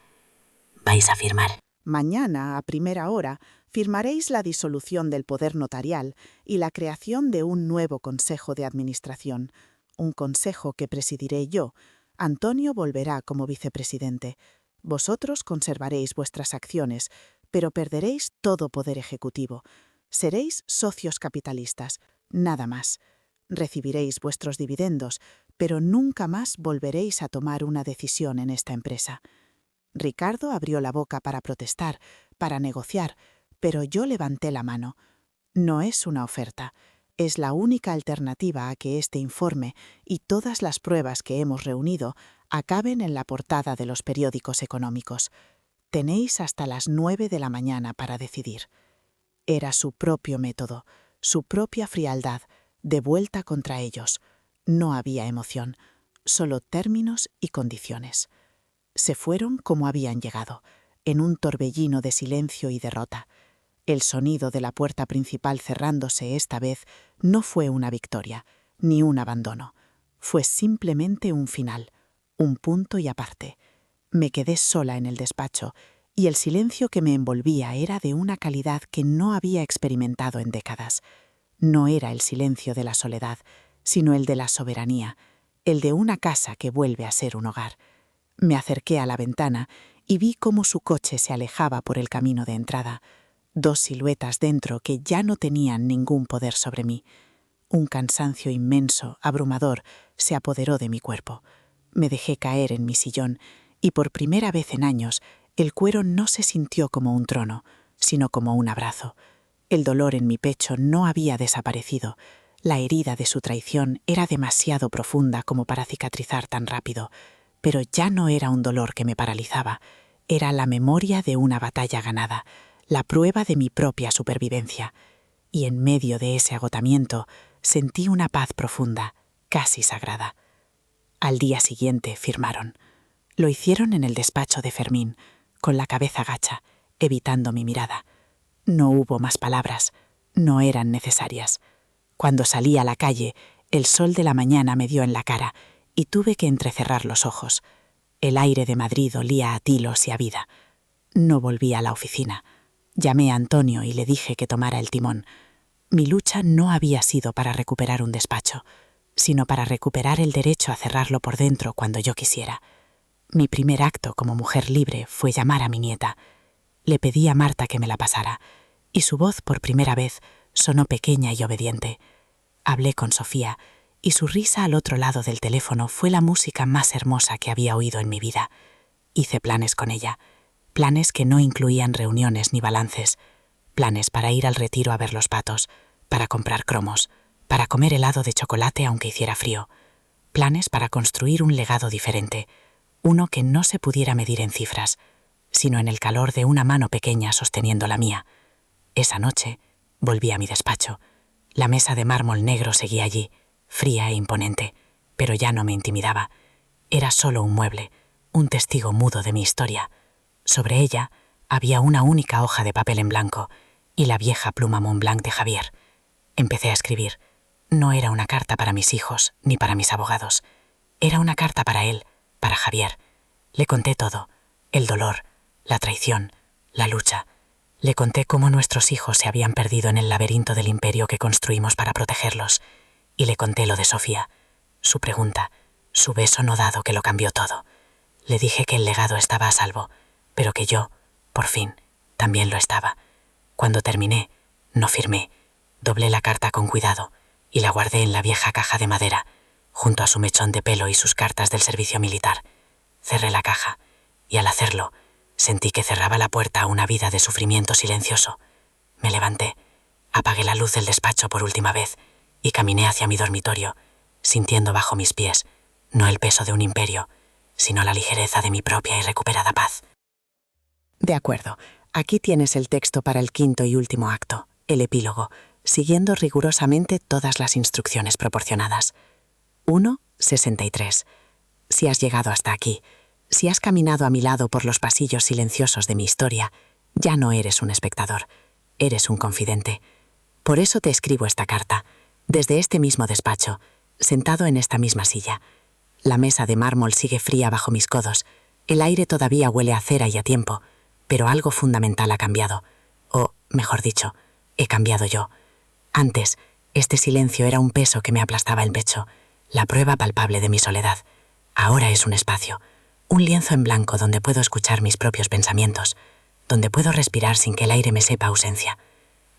[SPEAKER 2] Vais a firmar.
[SPEAKER 3] Mañana, a primera hora, firmaréis la disolución del poder notarial y la creación de un nuevo consejo de administración, un consejo que presidiré yo. Antonio volverá como vicepresidente. Vosotros conservaréis vuestras acciones, pero perderéis todo poder ejecutivo. Seréis socios capitalistas, nada más. Recibiréis vuestros dividendos, pero nunca más volveréis a tomar una decisión en esta empresa. Ricardo abrió la boca para protestar, para negociar, pero yo levanté la mano. No es una oferta, es la única alternativa a que este informe y todas las pruebas que hemos reunido acaben en la portada de los periódicos económicos. Tenéis hasta las 9 de la mañana para decidir. Era su propio método, su propia frialdad, de vuelta contra ellos. No había emoción, solo términos y condiciones. Se fueron como habían llegado, en un torbellino de silencio y derrota. El sonido de la puerta principal cerrándose esta vez no fue una victoria, ni un abandono. Fue simplemente un final, un punto y aparte. Me quedé sola en el despacho, y el silencio que me envolvía era de una calidad que no había experimentado en décadas. No era el silencio de la soledad, sino el de la soberanía, el de una casa que vuelve a ser un hogar. Me acerqué a la ventana y vi cómo su coche se alejaba por el camino de entrada. Dos siluetas dentro que ya no tenían ningún poder sobre mí. Un cansancio inmenso, abrumador, se apoderó de mi cuerpo. Me dejé caer en mi sillón y por primera vez en años el cuero no se sintió como un trono, sino como un abrazo. El dolor en mi pecho no había desaparecido. La herida de su traición era demasiado profunda como para cicatrizar tan rápido. Pero ya no era un dolor que me paralizaba, era la memoria de una batalla ganada, la prueba de mi propia supervivencia. Y en medio de ese agotamiento sentí una paz profunda, casi sagrada. Al día siguiente firmaron. Lo hicieron en el despacho de Fermín, con la cabeza gacha, evitando mi mirada. No hubo más palabras, no eran necesarias. Cuando salí a la calle, el sol de la mañana me dio en la cara,
[SPEAKER 1] y tuve que entrecerrar los ojos. El aire de Madrid olía a tilos y a vida. No volví a la oficina. Llamé a Antonio y le dije que tomara el timón. Mi lucha no había sido para recuperar un despacho, sino para recuperar el derecho a cerrarlo por dentro cuando yo quisiera. Mi primer acto como mujer libre fue llamar a mi nieta. Le pedí a Marta que me la pasara, y su voz por primera vez sonó pequeña y obediente. Hablé con Sofía, y su risa al otro lado del teléfono fue la música más hermosa que había oído en mi vida. Hice planes con ella, planes que no incluían reuniones ni balances, planes para ir al retiro a ver los patos, para comprar cromos, para comer helado de chocolate aunque hiciera frío, planes para construir un legado diferente, uno que no se pudiera medir en cifras, sino en el calor de una mano pequeña sosteniendo la mía. Esa noche volví a mi despacho. La mesa de mármol negro seguía allí, fría e imponente, pero ya no me intimidaba. Era solo un mueble, un testigo mudo de mi historia. Sobre ella había una única hoja de papel en blanco y la vieja pluma Montblanc de Javier. Empecé a escribir. No era una carta para mis hijos ni para mis abogados. Era una carta para él, para Javier. Le conté todo, el dolor, la traición, la lucha. Le conté cómo nuestros hijos se habían perdido en el laberinto del imperio que construimos para protegerlos. Y le conté lo de Sofía, su pregunta, su beso no dado que lo cambió todo. Le dije que el legado estaba a salvo, pero que yo, por fin, también lo estaba. Cuando terminé, no firmé. Doblé la carta con cuidado y la guardé en la vieja caja de madera, junto a su mechón de pelo y sus cartas del servicio militar. Cerré la caja y al hacerlo, sentí que cerraba la puerta a una vida de sufrimiento silencioso. Me levanté, apagué la luz del despacho por última vez y caminé hacia mi dormitorio, sintiendo bajo mis pies no el peso de un imperio, sino la ligereza de mi propia y recuperada paz. De acuerdo, aquí tienes el texto para el quinto y último acto, el epílogo, siguiendo rigurosamente todas las instrucciones proporcionadas. 1:63. Si has llegado hasta aquí, si has caminado a mi lado por los pasillos silenciosos de mi historia, ya no eres un espectador, eres un confidente. Por eso te escribo esta carta, desde este mismo despacho, sentado en esta misma silla. La mesa de mármol sigue fría bajo mis codos, el aire todavía huele a cera y a tiempo, pero algo fundamental ha cambiado, o, mejor dicho, he cambiado yo. Antes, este silencio era un peso que me aplastaba el pecho, la prueba palpable de mi soledad. Ahora es un espacio, un lienzo en blanco donde puedo escuchar mis propios pensamientos, donde puedo respirar sin que el aire me sepa ausencia.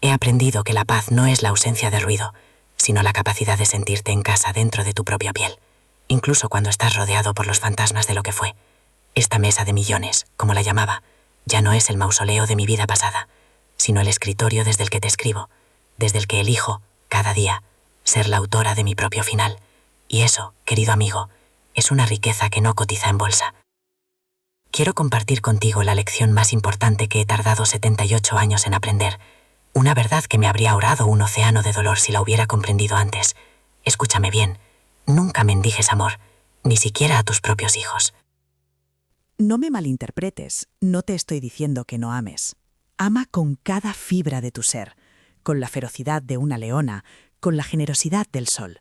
[SPEAKER 1] He aprendido que la paz no es la ausencia de ruido, sino la capacidad de sentirte en casa dentro de tu propia piel, incluso cuando estás rodeado por los fantasmas de lo que fue. Esta mesa de millones, como la llamaba, ya no es el mausoleo de mi vida pasada, sino el escritorio desde el que te escribo, desde el que elijo, cada día, ser la autora de mi propio final. Y eso, querido amigo, es una riqueza que no cotiza en bolsa. Quiero compartir contigo la lección más importante que he tardado 78 años en aprender, una verdad que me habría ahorrado un océano de dolor si la hubiera comprendido antes. Escúchame bien, nunca mendigues amor, ni siquiera a tus propios hijos.
[SPEAKER 3] No me malinterpretes, no te estoy diciendo que no ames. Ama con cada fibra de tu ser, con la ferocidad de una leona, con la generosidad del sol.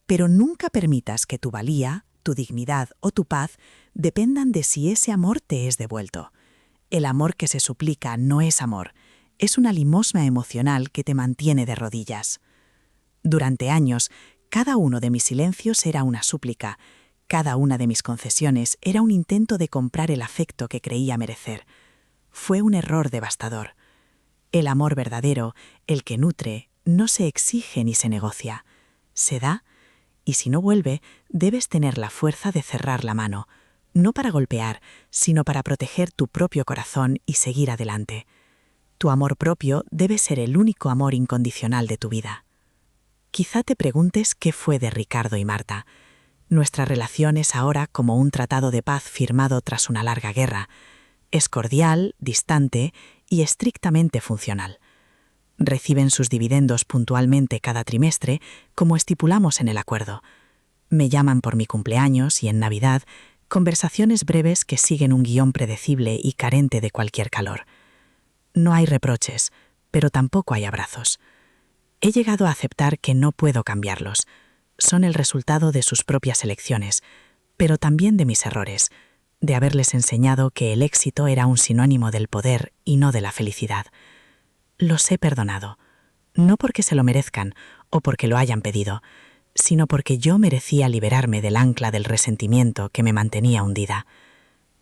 [SPEAKER 3] Pero nunca permitas que tu valía, tu dignidad o tu paz dependan de si ese amor te es devuelto. El amor que se suplica no es amor, es una limosna emocional que te mantiene de rodillas. Durante años, cada uno de mis silencios era una súplica, cada una de mis concesiones era un intento de comprar el afecto que creía merecer. Fue un error devastador. El amor verdadero, el que nutre, no se exige ni se negocia. Se da, y si no vuelve, debes tener la fuerza de cerrar la mano, no para golpear, sino para proteger tu propio corazón y seguir adelante. Tu amor propio debe ser el único amor incondicional de tu vida. Quizá te preguntes qué fue de Ricardo y Marta. Nuestra relación es ahora como un tratado de paz firmado tras una larga guerra. Es cordial, distante y estrictamente funcional. Reciben sus dividendos puntualmente cada trimestre, como estipulamos en el acuerdo. Me llaman por mi cumpleaños y en Navidad, conversaciones breves que siguen un guión predecible y carente de cualquier calor. No hay reproches, pero tampoco hay abrazos. He llegado a aceptar que no puedo cambiarlos.
[SPEAKER 2] son el resultado de sus propias elecciones, pero también de mis errores, de haberles enseñado que el éxito era un sinónimo del poder y no de la felicidad. Los he perdonado, no porque se lo merezcan o porque lo hayan pedido, sino porque yo merecía liberarme del ancla del resentimiento que me mantenía hundida.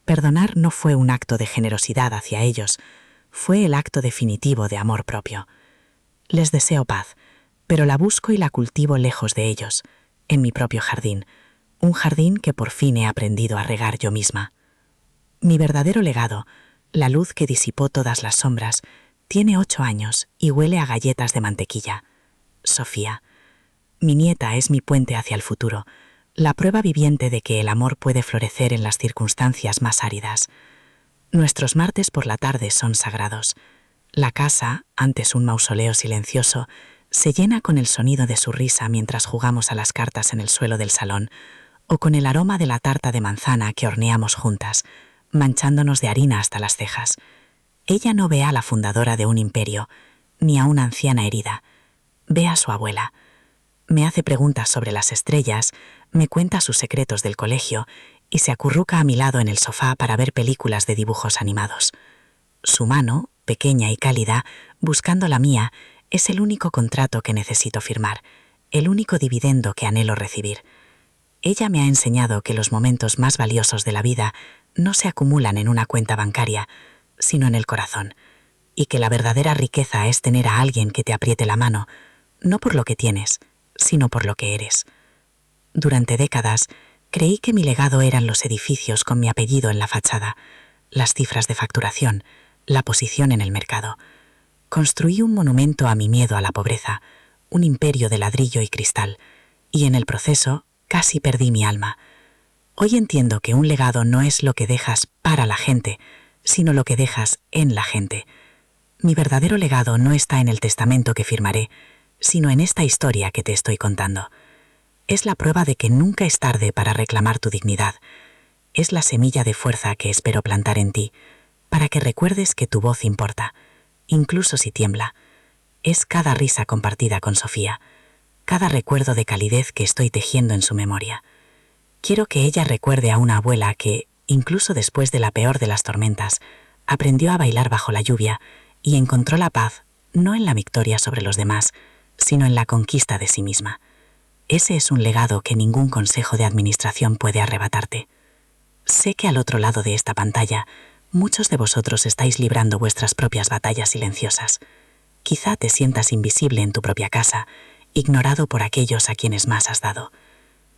[SPEAKER 2] Perdonar no fue un acto de generosidad hacia ellos, fue el acto definitivo de amor propio. Les deseo paz, pero la busco y la cultivo lejos de ellos, en mi propio jardín, un jardín que por fin he aprendido a regar yo misma. Mi verdadero legado, la luz que disipó todas las sombras, tiene 8 años y huele a galletas de mantequilla. Sofía. Mi nieta es mi puente hacia el futuro, la prueba viviente de que el amor puede florecer en las circunstancias más áridas. Nuestros martes por la tarde son sagrados. La casa, antes un mausoleo silencioso, se llena con el sonido de su risa mientras jugamos a las cartas en el suelo del salón, o con el aroma de la tarta de manzana que horneamos juntas, manchándonos de harina hasta las cejas. Ella no ve a la fundadora de un imperio, ni a una anciana herida. Ve a su abuela. Me hace preguntas sobre las estrellas, me cuenta sus secretos del colegio y se acurruca a mi lado en el sofá para ver películas de dibujos animados. Su mano, pequeña y cálida, buscando la mía, es el único contrato que necesito firmar, el único dividendo que anhelo recibir. Ella me ha enseñado que los momentos más valiosos de la vida no se acumulan en una cuenta bancaria, sino en el corazón, y que la verdadera riqueza es tener a alguien que te apriete la mano, no por lo que tienes, sino por lo que eres. Durante décadas, creí que mi legado eran los edificios con mi apellido en la fachada, las cifras de facturación, la posición en el mercado. Construí un monumento a mi miedo a la pobreza, un imperio de ladrillo y cristal, y en el proceso casi perdí mi alma. Hoy entiendo que un legado no es lo que dejas para la gente, sino lo que dejas en la gente. Mi verdadero legado no está en el testamento que firmaré, sino en esta historia que te estoy contando. Es la prueba de que nunca es tarde para reclamar tu dignidad. Es la semilla de fuerza que espero plantar en ti, para que recuerdes que tu voz importa, incluso si tiembla. Es cada risa compartida con Sofía, cada recuerdo de calidez que estoy tejiendo en su memoria. Quiero que ella recuerde a una abuela que, incluso después de la peor de las tormentas, aprendió a bailar bajo la lluvia y encontró la paz no en la victoria sobre los demás, sino en la conquista de sí misma. Ese es un legado que ningún consejo de administración puede arrebatarte. Sé que al otro lado de esta pantalla, muchos de vosotros estáis librando vuestras propias batallas silenciosas. Quizá te sientas invisible en tu propia casa, ignorado por aquellos a quienes más has dado.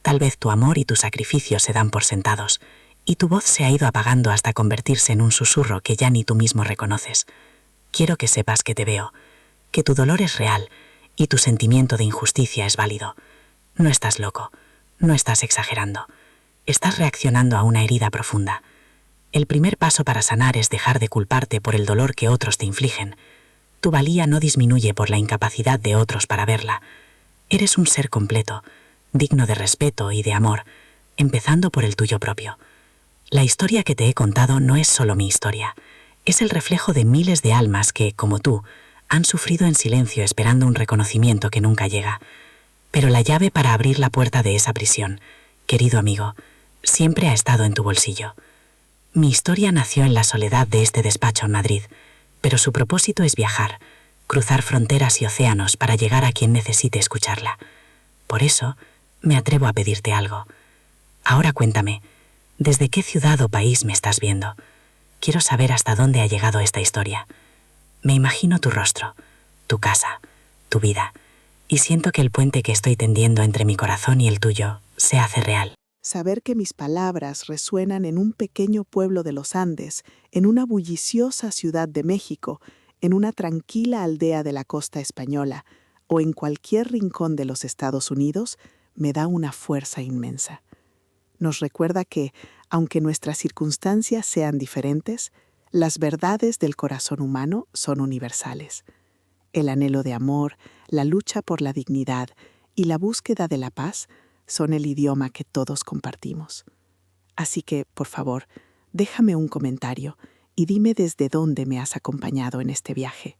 [SPEAKER 2] Tal vez tu amor y tu sacrificio se dan por sentados, y tu voz se ha ido apagando hasta convertirse en un susurro que ya ni tú mismo reconoces. Quiero que sepas que te veo, que tu dolor es real y tu sentimiento de injusticia es válido. No estás loco, no estás exagerando. Estás reaccionando a una herida profunda. El primer paso para sanar es dejar de culparte por el dolor que otros te infligen. Tu valía no disminuye por la incapacidad de otros para verla. Eres un ser completo, digno de respeto y de amor, empezando por el tuyo propio. La historia que te he contado no es solo mi historia. Es el reflejo de miles de almas que, como tú, han sufrido en silencio esperando un reconocimiento que nunca llega. Pero la llave para abrir la puerta de esa prisión, querido amigo, siempre ha estado en tu bolsillo. Mi historia nació en la soledad de este despacho en Madrid, pero su propósito es viajar, cruzar fronteras y océanos para llegar a quien necesite escucharla. Por eso, me atrevo a pedirte algo. Ahora cuéntame, ¿desde qué ciudad o país me estás viendo? Quiero saber hasta dónde ha llegado esta historia. Me imagino tu rostro, tu casa, tu vida, y siento que el puente que estoy tendiendo entre mi corazón y el tuyo se hace real.
[SPEAKER 3] Saber que mis palabras resuenan en un pequeño pueblo de los Andes, en una bulliciosa ciudad de México, en una tranquila aldea de la costa española o en cualquier rincón de los Estados Unidos, me da una fuerza inmensa. Nos recuerda que, aunque nuestras circunstancias sean diferentes, las verdades del corazón humano son universales. El anhelo de amor, la lucha por la dignidad y la búsqueda de la paz son el idioma que todos compartimos. Así que, por favor, déjame un comentario y dime desde dónde me has acompañado en este viaje.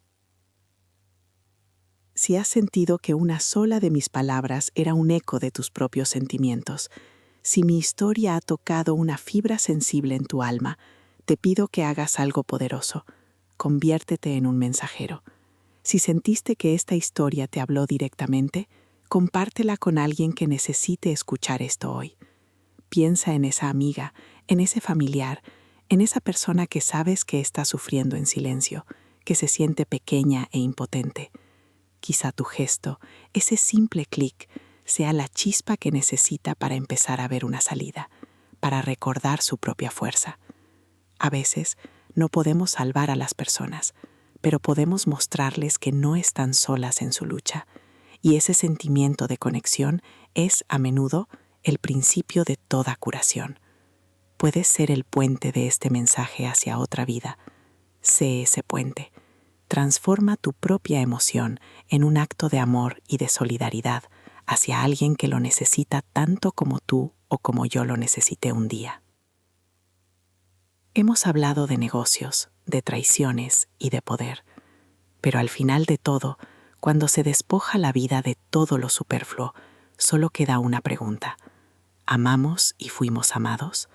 [SPEAKER 3] Si si has sentido que una sola de mis palabras era un eco de tus propios sentimientos, si mi historia ha tocado una fibra sensible en tu alma, te pido que hagas algo poderoso. Conviértete en un mensajero. Si sentiste que esta historia te habló directamente, compártela con alguien que necesite escuchar esto hoy. Piensa en esa amiga, en ese familiar, en esa persona que sabes que está sufriendo en silencio, que se siente pequeña e impotente. Quizá tu gesto, ese simple clic, sea la chispa que necesita para empezar a ver una salida, para recordar su propia fuerza. A veces no podemos salvar a las personas, pero podemos mostrarles que no están solas en su lucha, y ese sentimiento de conexión es, a menudo, el principio de toda curación. Puedes ser el puente de este mensaje hacia otra vida. Sé ese puente. Transforma tu propia emoción en un acto de amor y de solidaridad hacia alguien que lo necesita tanto como tú o como yo lo necesité un día. Hemos hablado de negocios, de traiciones y de poder, pero al final de todo, cuando se despoja la vida de todo lo superfluo, solo queda una pregunta: ¿amamos y fuimos amados?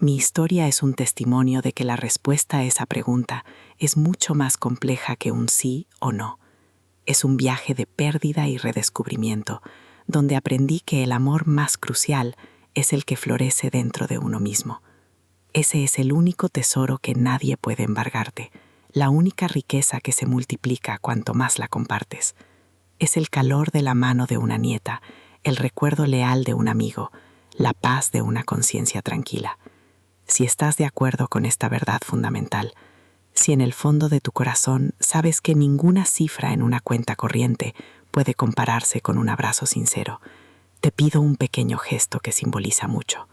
[SPEAKER 3] Mi historia es un testimonio de que la respuesta a esa pregunta es mucho más compleja que un sí o no. Es un viaje de pérdida y redescubrimiento, donde aprendí que el amor más crucial es el que florece dentro de uno mismo. Ese es el único tesoro que nadie puede embargarte, la única riqueza que se multiplica cuanto más la compartes. Es el calor de la mano de una nieta, el recuerdo leal de un amigo, la paz de una conciencia tranquila. Si estás de acuerdo con esta verdad fundamental, si en el fondo de tu corazón sabes que ninguna cifra en una cuenta corriente puede compararse con un abrazo sincero, te pido un pequeño gesto que simboliza mucho.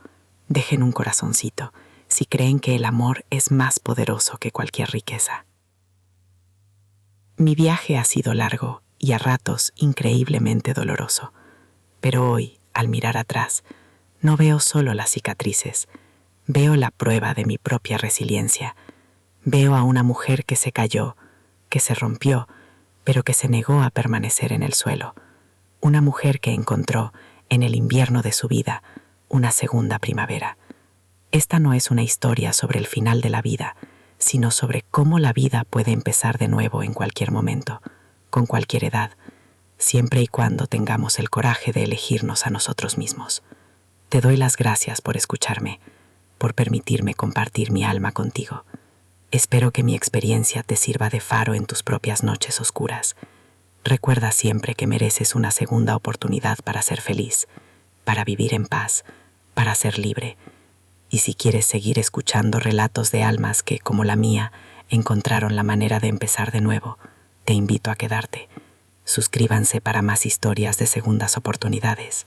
[SPEAKER 3] Dejen un corazoncito si creen que el amor es más poderoso que cualquier riqueza. Mi viaje ha sido largo y a ratos increíblemente doloroso, pero hoy, al mirar atrás, no veo solo las cicatrices, veo la prueba de mi propia resiliencia. Veo a una mujer que se cayó, que se rompió, pero que se negó a permanecer en el suelo. Una mujer que encontró, en el invierno de su vida, una segunda primavera. Esta no es una historia sobre el final de la vida, sino sobre cómo la vida puede empezar de nuevo en cualquier momento, con cualquier edad, siempre y cuando tengamos el coraje de elegirnos a nosotros mismos. Te doy las gracias por escucharme, por permitirme compartir mi alma contigo. Espero que mi experiencia te sirva de faro en tus propias noches oscuras. Recuerda siempre que mereces una segunda oportunidad para ser feliz, para vivir en paz, para ser libre. Y si quieres seguir escuchando relatos de almas que, como la mía, encontraron la manera de empezar de nuevo, te invito a quedarte. Suscríbanse para más historias de segundas oportunidades.